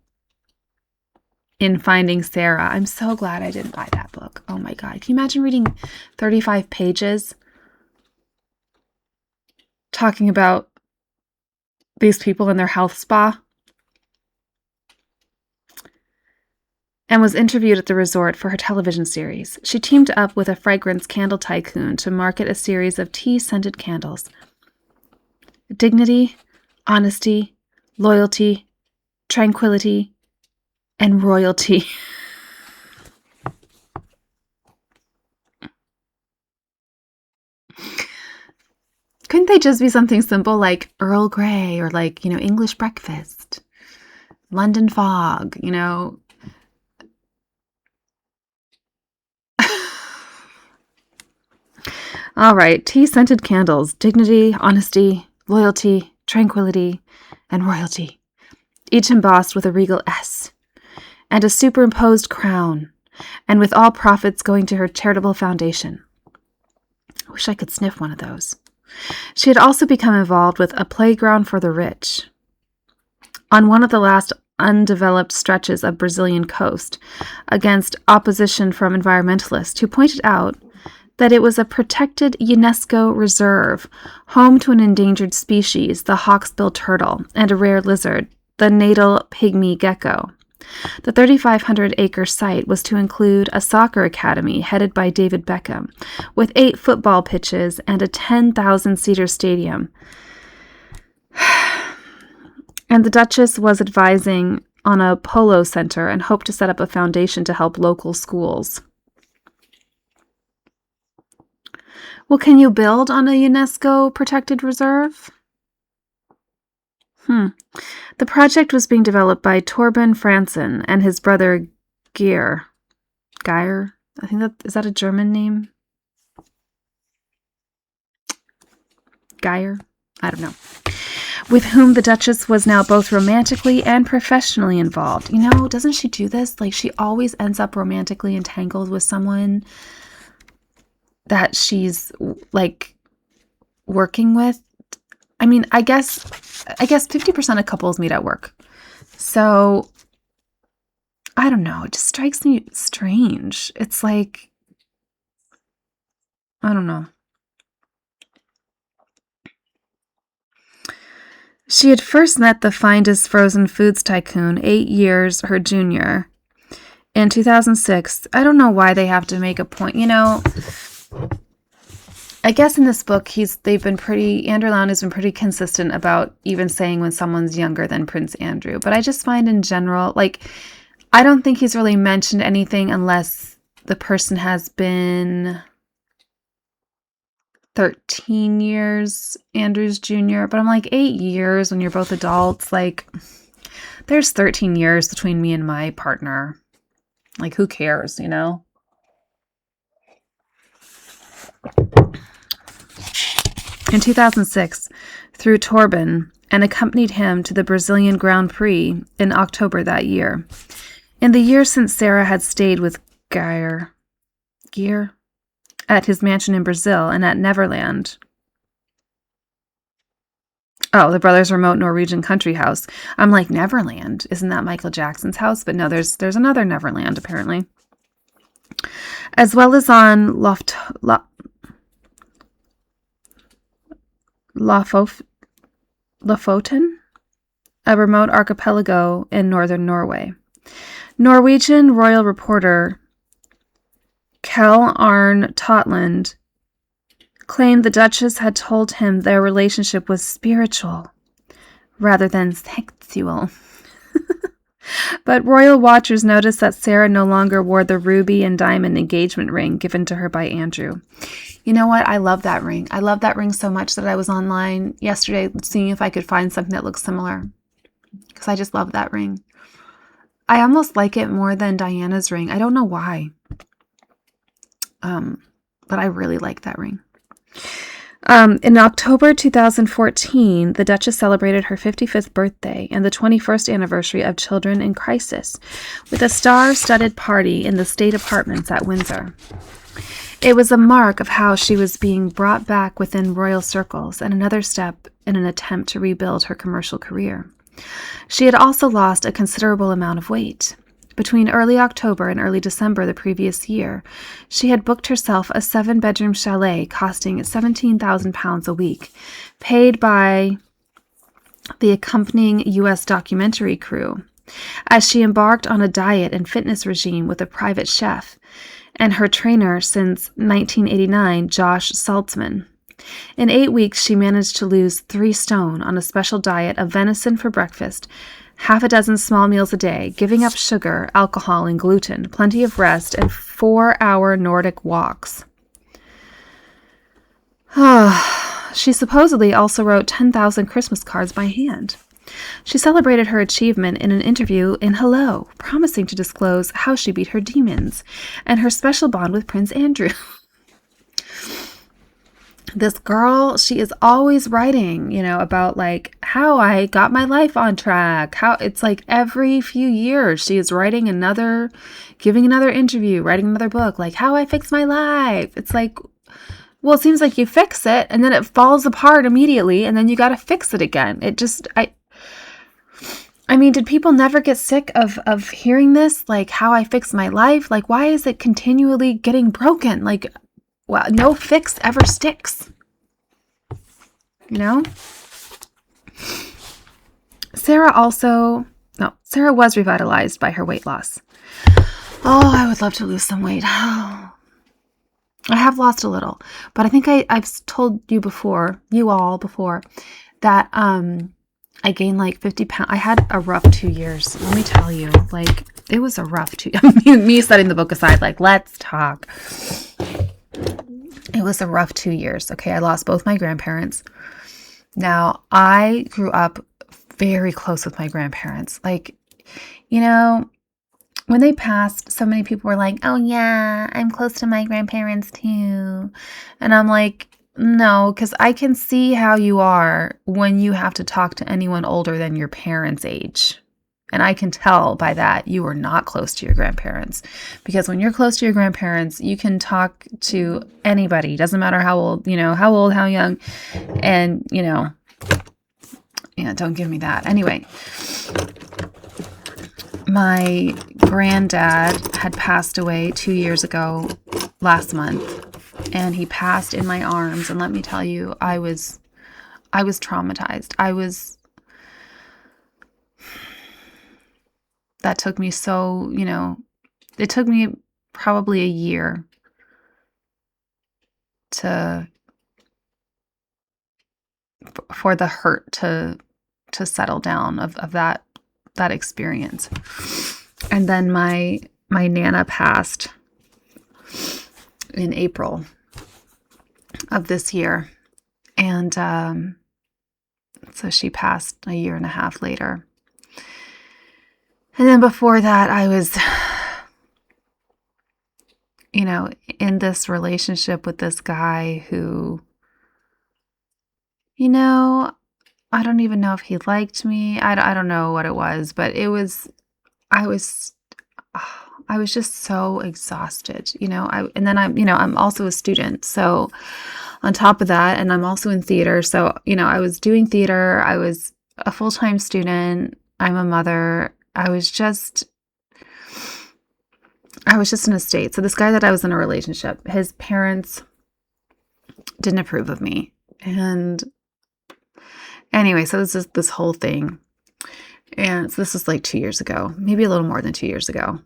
in Finding Sarah. I'm so glad I didn't buy that book. Oh my God. Can you imagine reading 35 pages talking about these people in their health spa? And was interviewed at the resort for her television series. She teamed up with a fragrance candle tycoon to market a series of tea-scented candles. Dignity, honesty, loyalty, tranquility, and royalty. Couldn't they just be something simple like Earl Grey or like, English breakfast, London fog, All right, tea-scented candles, dignity, honesty, loyalty, tranquility, and royalty, each embossed with a regal S and a superimposed crown, and with all profits going to her charitable foundation. I wish I could sniff one of those. She had also become involved with a playground for the rich on one of the last undeveloped stretches of Brazilian coast, against opposition from environmentalists who pointed out that it was a protected UNESCO reserve, home to an endangered species, the hawksbill turtle, and a rare lizard, the natal pygmy gecko. The 3,500-acre site was to include a soccer academy headed by David Beckham, with 8 football pitches and a 10,000-seater stadium. And the Duchess was advising on a polo center and hoped to set up a foundation to help local schools. Well, can you build on a UNESCO protected reserve? The project was being developed by Torben Franzen and his brother Geir. I think is that a German name? Geir? I don't know. With whom the Duchess was now both romantically and professionally involved. Doesn't she do this? Like, she always ends up romantically entangled with someone that she's, like, working with. I mean, I guess 50% of couples meet at work. So, I don't know. It just strikes me strange. It's like, I don't know. She had first met the finest frozen foods tycoon 8 years her junior. In 2006, I don't know why they have to make a point. I guess in this book, Andrew Lown has been pretty consistent about even saying when someone's younger than Prince Andrew. But I just find in general, like, I don't think he's really mentioned anything unless the person has been 13 years Andrew's junior. But I'm like, 8 years when you're both adults, like, there's 13 years between me and my partner. Like, who cares, In 2006, through Torben, and accompanied him to the Brazilian Grand Prix in October that year. In the year since, Sarah had stayed with Geir at his mansion in Brazil and at Neverland. Oh, the brothers' remote Norwegian country house. I'm like, Neverland? Isn't that Michael Jackson's house? But no, there's another Neverland, apparently. As well as on Lofoten, a remote archipelago in northern Norway. Norwegian royal reporter Kjell Arne Totland claimed the Duchess had told him their relationship was spiritual rather than sexual. But royal watchers noticed that Sarah no longer wore the ruby and diamond engagement ring given to her by Andrew. You know what? I love that ring. I love that ring so much that I was online yesterday seeing if I could find something that looks similar. Because I just love that ring. I almost like it more than Diana's ring. I don't know why. But I really like that ring. In October 2014, the Duchess celebrated her 55th birthday and the 21st anniversary of Children in Crisis with a star-studded party in the state apartments at Windsor. It was a mark of how she was being brought back within royal circles and another step in an attempt to rebuild her commercial career. She had also lost a considerable amount of weight. Between early October and early December the previous year, she had booked herself a 7-bedroom chalet costing £17,000 a week, paid by the accompanying U.S. documentary crew, as she embarked on a diet and fitness regime with a private chef and her trainer since 1989, Josh Saltzman. In 8 weeks, she managed to lose 3 stone on a special diet of venison for breakfast, half a dozen small meals a day, giving up sugar, alcohol, and gluten, plenty of rest, and 4-hour Nordic walks. She supposedly also wrote 10,000 Christmas cards by hand. She celebrated her achievement in an interview in Hello, promising to disclose how she beat her demons and her special bond with Prince Andrew. This girl, she is always writing, about like how I got my life on track. How it's like every few years she is giving another interview, writing another book, like how I fixed my life. It's like, well, it seems like you fix it and then it falls apart immediately and then you got to fix it again. I mean, did people never get sick of hearing this? Like how I fixed my life? Like, why is it continually getting broken? Like, well, no fix ever sticks. Sarah was revitalized by her weight loss. Oh, I would love to lose some weight. I have lost a little, but I think I've told you all before, that I gained like 50 pounds. I had a rough 2 years. Let me tell you, like it was a rough 2 me setting the book aside, like let's talk. It was a rough 2 years. Okay. I lost both my grandparents. Now I grew up very close with my grandparents. Like, when they passed, so many people were like, oh yeah, I'm close to my grandparents too. And I'm like, no, because I can see how you are when you have to talk to anyone older than your parents' age. And I can tell by that you are not close to your grandparents. Because when you're close to your grandparents, you can talk to anybody. Doesn't matter how old, how young. And, don't give me that. Anyway, my granddad had passed away 2 years ago last month. And he passed in my arms. And let me tell you, I was traumatized. That took me it took me probably a year for the hurt to settle down of that experience. And then my Nana passed in April of this year. And so she passed a year and a half later. And then before that, I was, in this relationship with this guy who, I don't even know if he liked me. I don't know what it was, but I was just so exhausted, and then I'm also a student. So on top of that, and I'm also in theater. So, I was doing theater. I was a full-time student. I'm a mother. I was just in a state. So this guy that I was in a relationship, his parents didn't approve of me. And anyway, so this is this whole thing. And so this was like 2 years ago, maybe a little more than 2 years ago.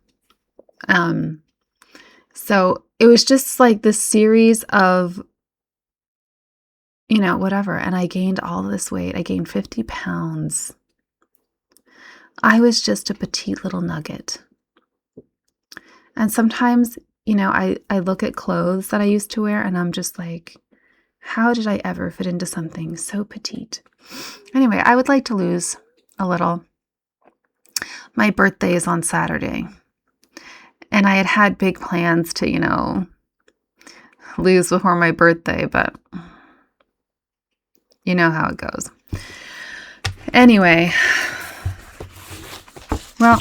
So it was just like this series of, whatever. And I gained all this weight. I gained 50 pounds. I was just a petite little nugget. And sometimes, I look at clothes that I used to wear and I'm just like, how did I ever fit into something so petite? Anyway, I would like to lose a little. My birthday is on Saturday. And I had big plans to, lose before my birthday, but you know how it goes. Anyway, well,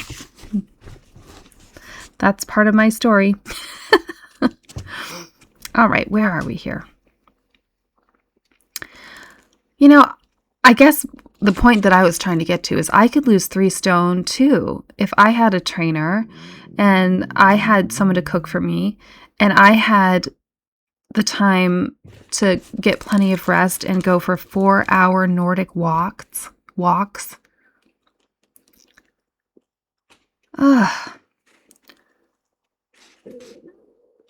that's part of my story. All right, where are we here? I guess the point that I was trying to get to is I could lose 3 stone too if I had a trainer and I had someone to cook for me and I had the time to get plenty of rest and go for 4-hour Nordic walks. Ugh.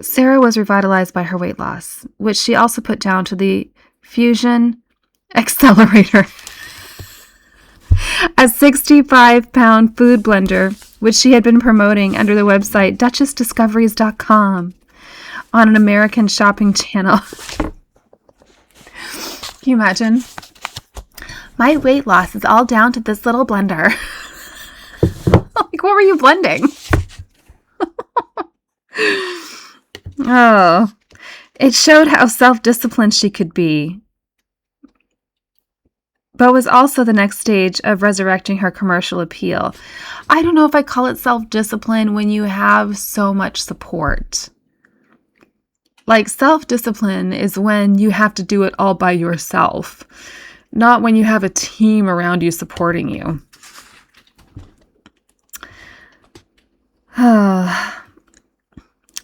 Sarah was revitalized by her weight loss, which she also put down to the Fusion Accelerator, a 65-pound food blender, which she had been promoting under the website DuchessDiscoveries.com on an American shopping channel. Can you imagine? My weight loss is all down to this little blender. Like, what were you blending? Oh, it showed how self-disciplined she could be, but was also the next stage of resurrecting her commercial appeal. I don't know if I call it self-discipline when you have so much support. Like, self-discipline is when you have to do it all by yourself, not when you have a team around you supporting you.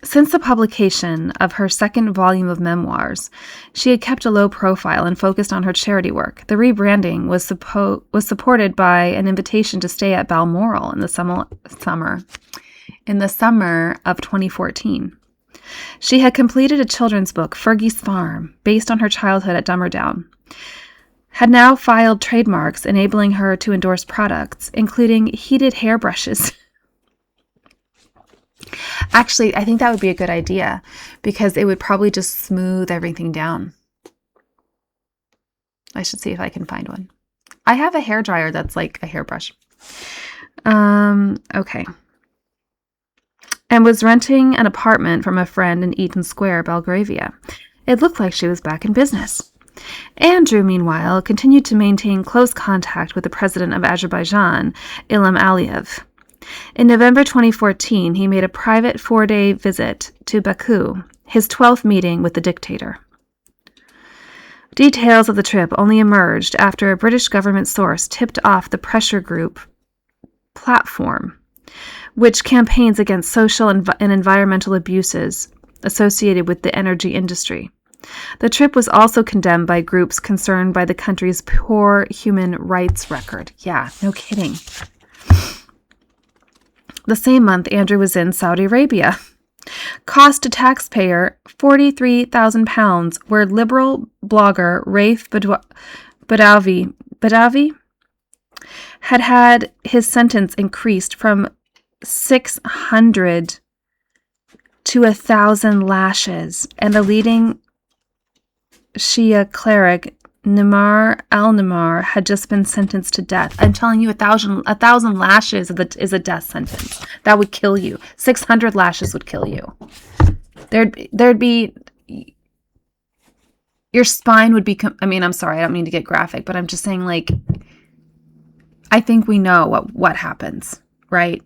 Since the publication of her second volume of memoirs, she had kept a low profile and focused on her charity work. The rebranding was supported by an invitation to stay at Balmoral in the summer of 2014. She had completed a children's book, Fergie's Farm, based on her childhood at Dummerdown, had now filed trademarks enabling her to endorse products, including heated hairbrushes. Actually, I think that would be a good idea because it would probably just smooth everything down. I should see if I can find one. I have a hairdryer that's like a hairbrush. Okay. And was renting an apartment from a friend in Eaton Square, Belgravia. It looked like she was back in business. Andrew, meanwhile, continued to maintain close contact with the president of Azerbaijan, Ilham Aliyev. In November 2014, he made a private 4-day visit to Baku, his 12th meeting with the dictator. Details of the trip only emerged after a British government source tipped off the pressure group Platform, which campaigns against social and environmental abuses associated with the energy industry. The trip was also condemned by groups concerned by the country's poor human rights record. Yeah, no kidding. The same month, Andrew was in Saudi Arabia. Cost to taxpayer £43,000, where liberal blogger Raif Badawi had his sentence increased from 600 to 1,000 lashes, and the leading Shia cleric Nimar al-Nimar had just been sentenced to death. I'm telling you, 1,000 lashes is a death sentence. That would kill you. 600 lashes would kill you. There'd be, your spine would be, I'm sorry, I don't mean to get graphic, but I'm just saying, like, I think we know what happens, right?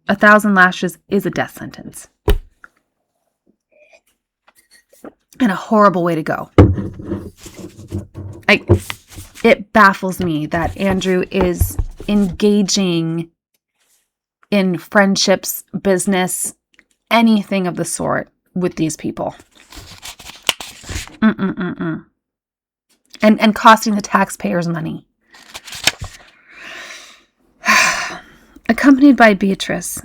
1,000 lashes is a death sentence. And a horrible way to go. It baffles me that Andrew is engaging in friendships, business, anything of the sort with these people. And costing the taxpayers money. Accompanied by Beatrice.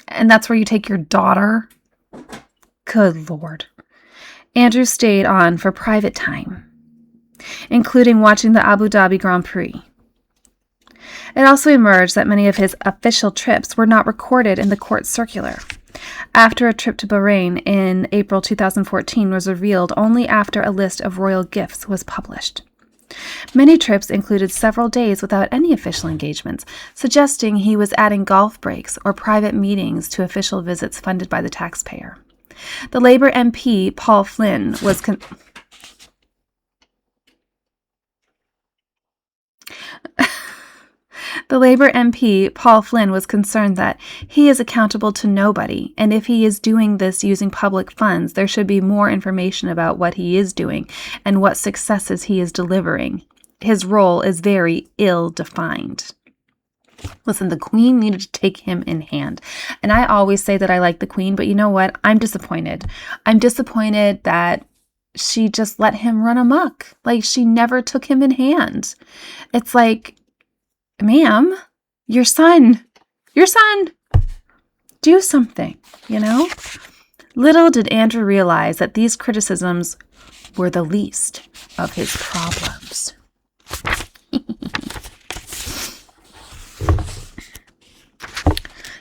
And that's where you take your daughter? Good Lord. Andrew stayed on for private time, including watching the Abu Dhabi Grand Prix. It also emerged that many of his official trips were not recorded in the court circular. After a trip to Bahrain in April 2014 was revealed only after a list of royal gifts was published. Many trips included several days without any official engagements, suggesting he was adding golf breaks or private meetings to official visits funded by the taxpayer. The Labour MP, Paul Flynn, was The Labour MP, Paul Flynn, was concerned that he is accountable to nobody, and if he is doing this using public funds, there should be more information about what he is doing and what successes he is delivering. His role is very ill-defined. Listen, the Queen needed to take him in hand. And I always say that I like the Queen, but you know what? I'm disappointed. I'm disappointed that she just let him run amok. Like, she never took him in hand. It's like, ma'am, your son, do something, you know? Little did Andrew realize that these criticisms were the least of his problems.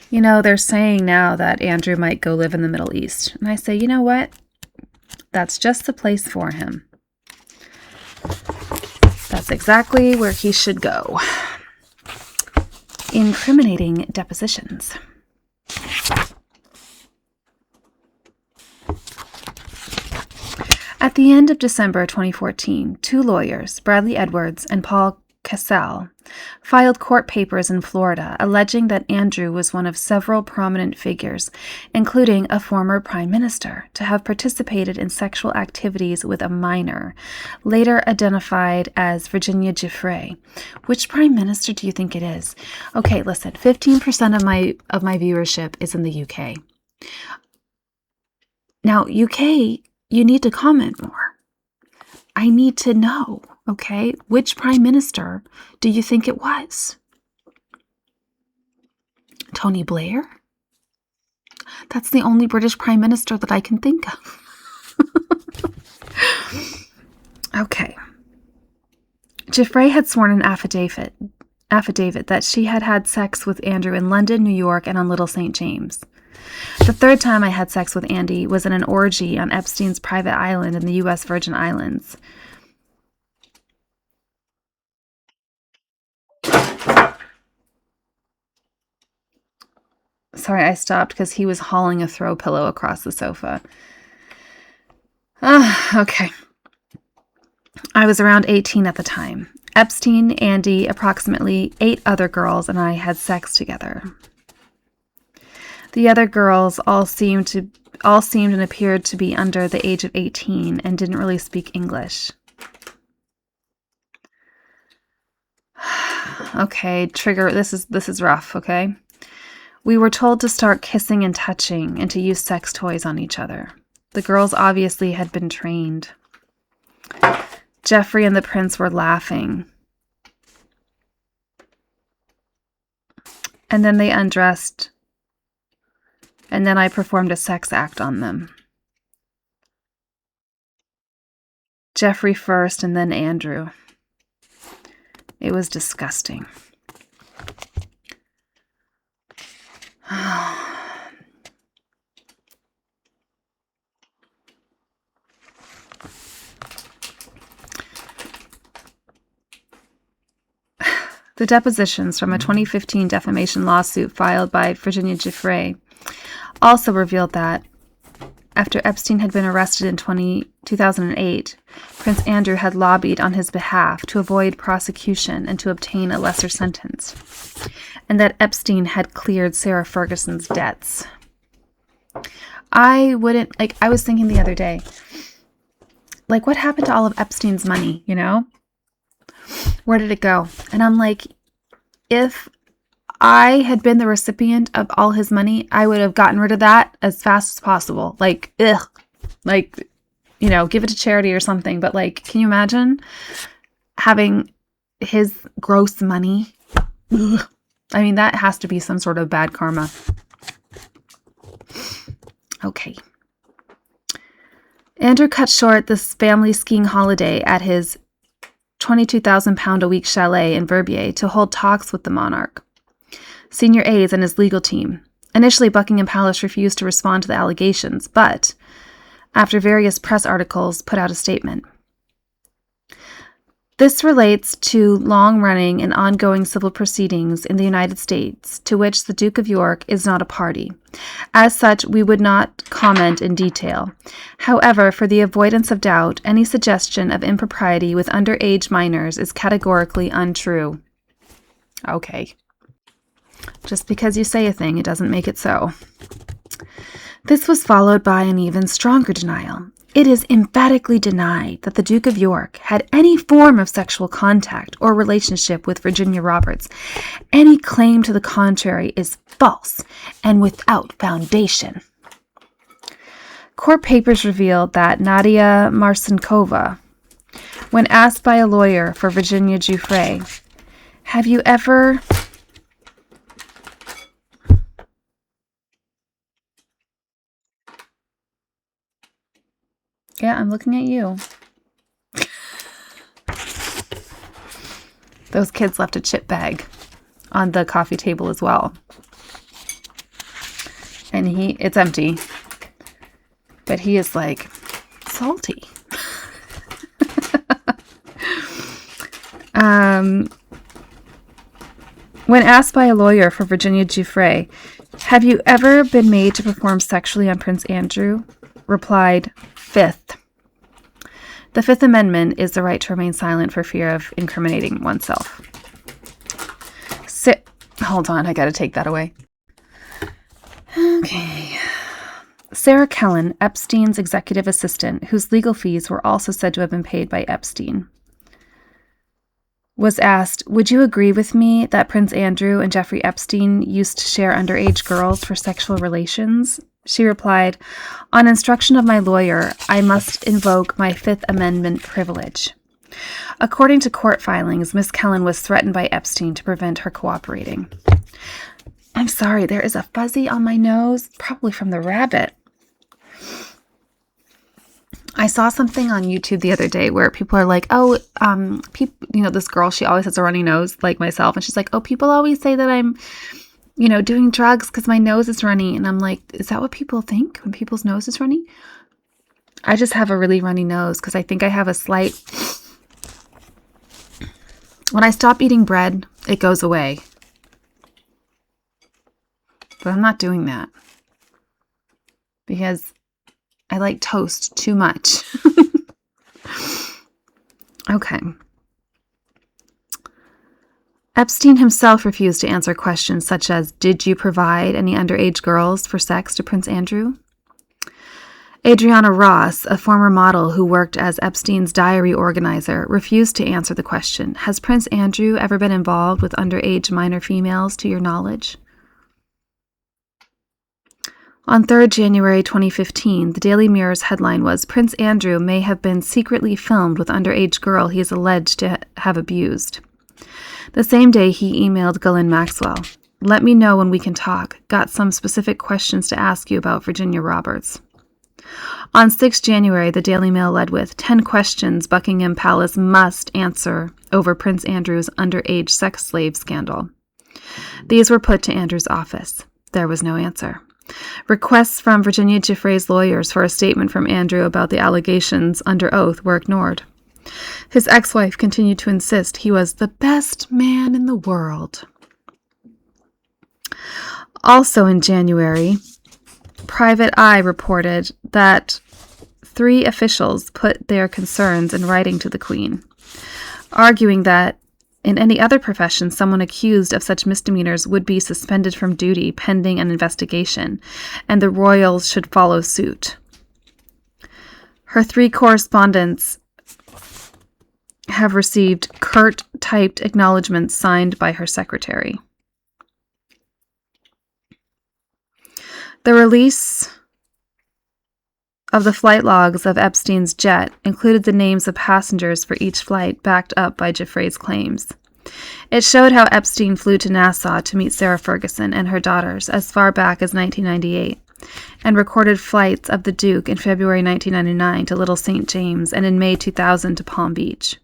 You know, they're saying now that Andrew might go live in the Middle East. And I say, you know what? That's just the place for him. That's exactly where he should go. Incriminating depositions. At the end of December 2014, two lawyers, Bradley Edwards and Paul Cassell, filed court papers in Florida alleging that Andrew was one of several prominent figures, including a former prime minister, to have participated in sexual activities with a minor, later identified as Virginia Giuffre. Which prime minister do you think it is? Okay, listen, 15% of my viewership is in the UK. Now, UK, you need to comment more. I need to know. Okay, which prime minister do you think it was? Tony Blair? That's the only British prime minister that I can think of. Okay. Giuffre had sworn an affidavit that she had had sex with Andrew in London, New York, and on Little St. James. The third time I had sex with Andy was in an orgy on Epstein's private island in the U.S. Virgin Islands. Sorry, I stopped because he was hauling a throw pillow across the sofa. Okay. I was around 18 at the time. Epstein, Andy, approximately 8 other girls, and I had sex together. The other girls all seemed and appeared to be under the age of 18 and didn't really speak English. Okay, trigger. This is rough, okay? We were told to start kissing and touching and to use sex toys on each other. The girls obviously had been trained. Jeffrey and the prince were laughing. And then they undressed. And then I performed a sex act on them. Jeffrey first and then Andrew. It was disgusting. The depositions from a 2015 defamation lawsuit filed by Virginia Giuffre also revealed that after Epstein had been arrested in 2008, Prince Andrew had lobbied on his behalf to avoid prosecution and to obtain a lesser sentence, and that Epstein had cleared Sarah Ferguson's debts. I was thinking the other day, what happened to all of Epstein's money, you know? Where did it go? And I'm like, if I had been the recipient of all his money, I would have gotten rid of that as fast as possible. Give it to charity or something. But can you imagine having his gross money? Ugh. I mean, that has to be some sort of bad karma. Okay. Andrew cut short this family skiing holiday at his £22,000 a week chalet in Verbier to hold talks with the monarch, senior aides, and his legal team. Initially, Buckingham Palace refused to respond to the allegations, but after various press articles put out a statement. This relates to long-running and ongoing civil proceedings in the United States to which the Duke of York is not a party. As such, we would not comment in detail. However, for the avoidance of doubt, any suggestion of impropriety with underage minors is categorically untrue. Okay. Just because you say a thing, it doesn't make it so. This was followed by an even stronger denial. It is emphatically denied that the Duke of York had any form of sexual contact or relationship with Virginia Roberts. Any claim to the contrary is false and without foundation. Court papers revealed that Nadia Marcinkova, when asked by a lawyer for Virginia Giuffre, have you ever... Yeah, I'm looking at you. Those kids left a chip bag on the coffee table as well. And it's empty. But he is like salty. When asked by a lawyer for Virginia Giuffre, have you ever been made to perform sexually on Prince Andrew? Replied, Fifth. The Fifth Amendment is the right to remain silent for fear of incriminating oneself. Hold on, I gotta take that away. Okay. Sarah Kellen, Epstein's executive assistant, whose legal fees were also said to have been paid by Epstein, was asked, would you agree with me that Prince Andrew and Jeffrey Epstein used to share underage girls for sexual relations? She replied, on instruction of my lawyer, I must invoke my Fifth Amendment privilege. According to court filings, Miss Kellen was threatened by Epstein to prevent her cooperating. I'm sorry, there is a fuzzy on my nose, probably from the rabbit. I saw something on YouTube the other day where people are like, this girl, she always has a runny nose like myself. And she's like, oh, people always say that I'm, doing drugs because my nose is runny. And I'm like, is that what people think when people's nose is runny? I just have a really runny nose because I think I have a slight... When I stop eating bread, it goes away. But I'm not doing that because I like toast too much. Okay. Epstein himself refused to answer questions such as, did you provide any underage girls for sex to Prince Andrew? Adriana Ross, a former model who worked as Epstein's diary organizer, refused to answer the question, has Prince Andrew ever been involved with underage minor females to your knowledge? On 3rd January 2015, the Daily Mirror's headline was, Prince Andrew may have been secretly filmed with underage girl he is alleged to have abused. The same day, he emailed Ghislaine Maxwell, let me know when we can talk. Got some specific questions to ask you about Virginia Roberts. On 6 January, the Daily Mail led with 10 questions Buckingham Palace must answer over Prince Andrew's underage sex slave scandal. These were put to Andrew's office. There was no answer. Requests from Virginia Giuffre's lawyers for a statement from Andrew about the allegations under oath were ignored. His ex-wife continued to insist he was the best man in the world. Also in January, Private Eye reported that 3 officials put their concerns in writing to the Queen, arguing that in any other profession, someone accused of such misdemeanors would be suspended from duty pending an investigation, and the royals should follow suit. Her 3 correspondents have received curt typed acknowledgments signed by her secretary. The release of the flight logs of Epstein's jet included the names of passengers for each flight backed up by Giuffre's claims. It showed how Epstein flew to Nassau to meet Sarah Ferguson and her daughters as far back as 1998, and recorded flights of the Duke in February 1999 to Little St. James and in May 2000 to Palm Beach.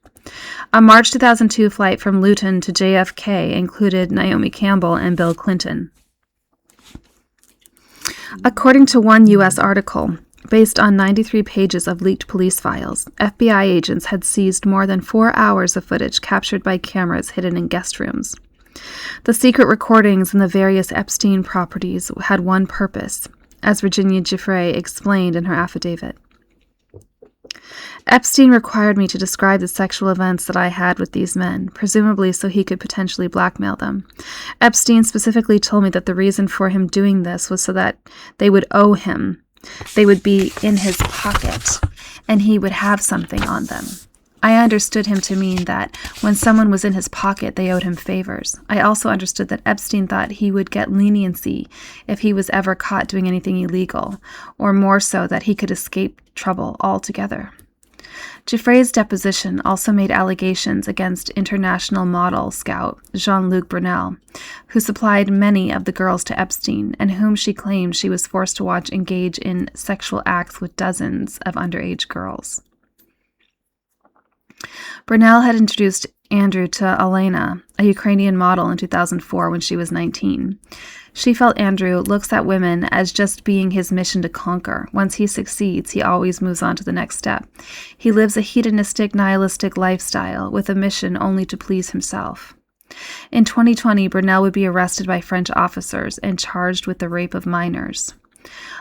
A March 2002 flight from Luton to JFK included Naomi Campbell and Bill Clinton. According to one U.S. article, based on 93 pages of leaked police files, FBI agents had seized more than 4 hours of footage captured by cameras hidden in guest rooms. The secret recordings in the various Epstein properties had one purpose, as Virginia Giuffre explained in her affidavit. Epstein required me to describe the sexual events that I had with these men, presumably so he could potentially blackmail them. Epstein specifically told me that the reason for him doing this was so that they would owe him. They would be in his pocket, and he would have something on them. I understood him to mean that when someone was in his pocket, they owed him favors. I also understood that Epstein thought he would get leniency if he was ever caught doing anything illegal, or more so that he could escape trouble altogether. Giuffre's deposition also made allegations against international model scout Jean-Luc Brunel, who supplied many of the girls to Epstein and whom she claimed she was forced to watch engage in sexual acts with dozens of underage girls. Brunel had introduced Andrew to Elena, a Ukrainian model, in 2004 when she was 19. She felt Andrew looks at women as just being his mission to conquer. Once he succeeds, he always moves on to the next step. He lives a hedonistic, nihilistic lifestyle with a mission only to please himself. In 2020, Brunel would be arrested by French officers and charged with the rape of minors.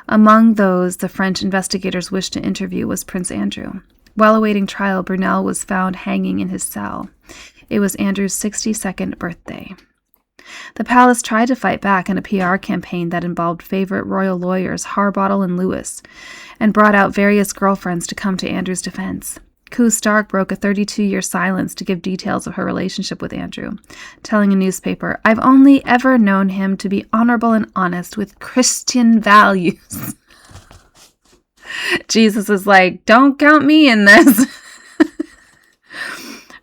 Among those the French investigators wished to interview was Prince Andrew. While awaiting trial, Brunel was found hanging in his cell. It was Andrew's 62nd birthday. The palace tried to fight back in a PR campaign that involved favorite royal lawyers Harbottle and Lewis, and brought out various girlfriends to come to Andrew's defense. Koo Stark broke a 32-year silence to give details of her relationship with Andrew, telling a newspaper, "I've only ever known him to be honorable and honest with Christian values." Jesus is like, don't count me in this.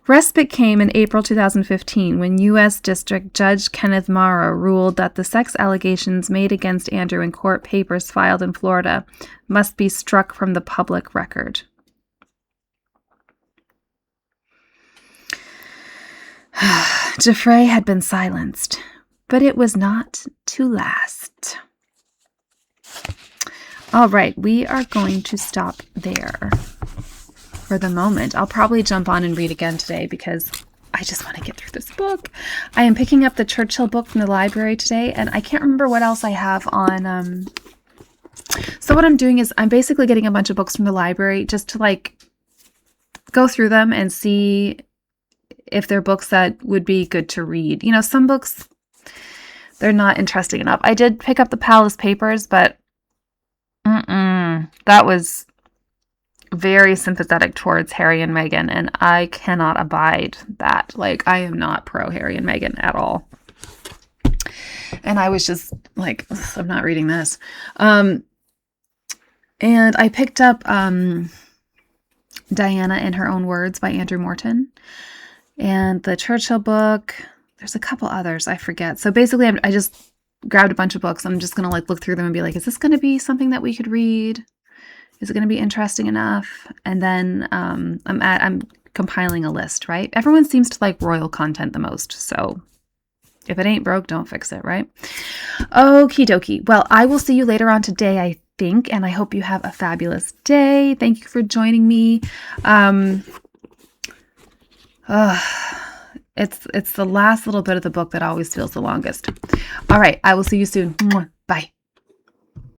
Respite came in April 2015 when U.S. District Judge Kenneth Mara ruled that the sex allegations made against Andrew in court papers filed in Florida must be struck from the public record. Giuffre had been silenced, but it was not to last. All right, we are going to stop there for the moment. I'll probably jump on and read again today because I just want to get through this book. I am picking up the Churchill book from the library today, and I can't remember what else I have on. So what I'm doing is I'm basically getting a bunch of books from the library just to like go through them and see if they're books that would be good to read. You know, some books, they're not interesting enough. I did pick up the Palace Papers, but that was very sympathetic towards Harry and Meghan, and I cannot abide that. Like, I am not pro Harry and Meghan at all. And I was just like, I'm not reading this. And I picked up Diana in Her Own Words by Andrew Morton, and the Churchill book. There's a couple others, I forget. So basically, I just grabbed a bunch of books. I'm just going to like look through them and be like, is this going to be something that we could read? Is it going to be interesting enough? And then I'm compiling a list, right? Everyone seems to like royal content the most. So if it ain't broke, don't fix it, right? Okie dokie. Well, I will see you later on today, I think, and I hope you have a fabulous day. Thank you for joining me. It's the last little bit of the book that always feels the longest. All right, I will see you soon. Bye.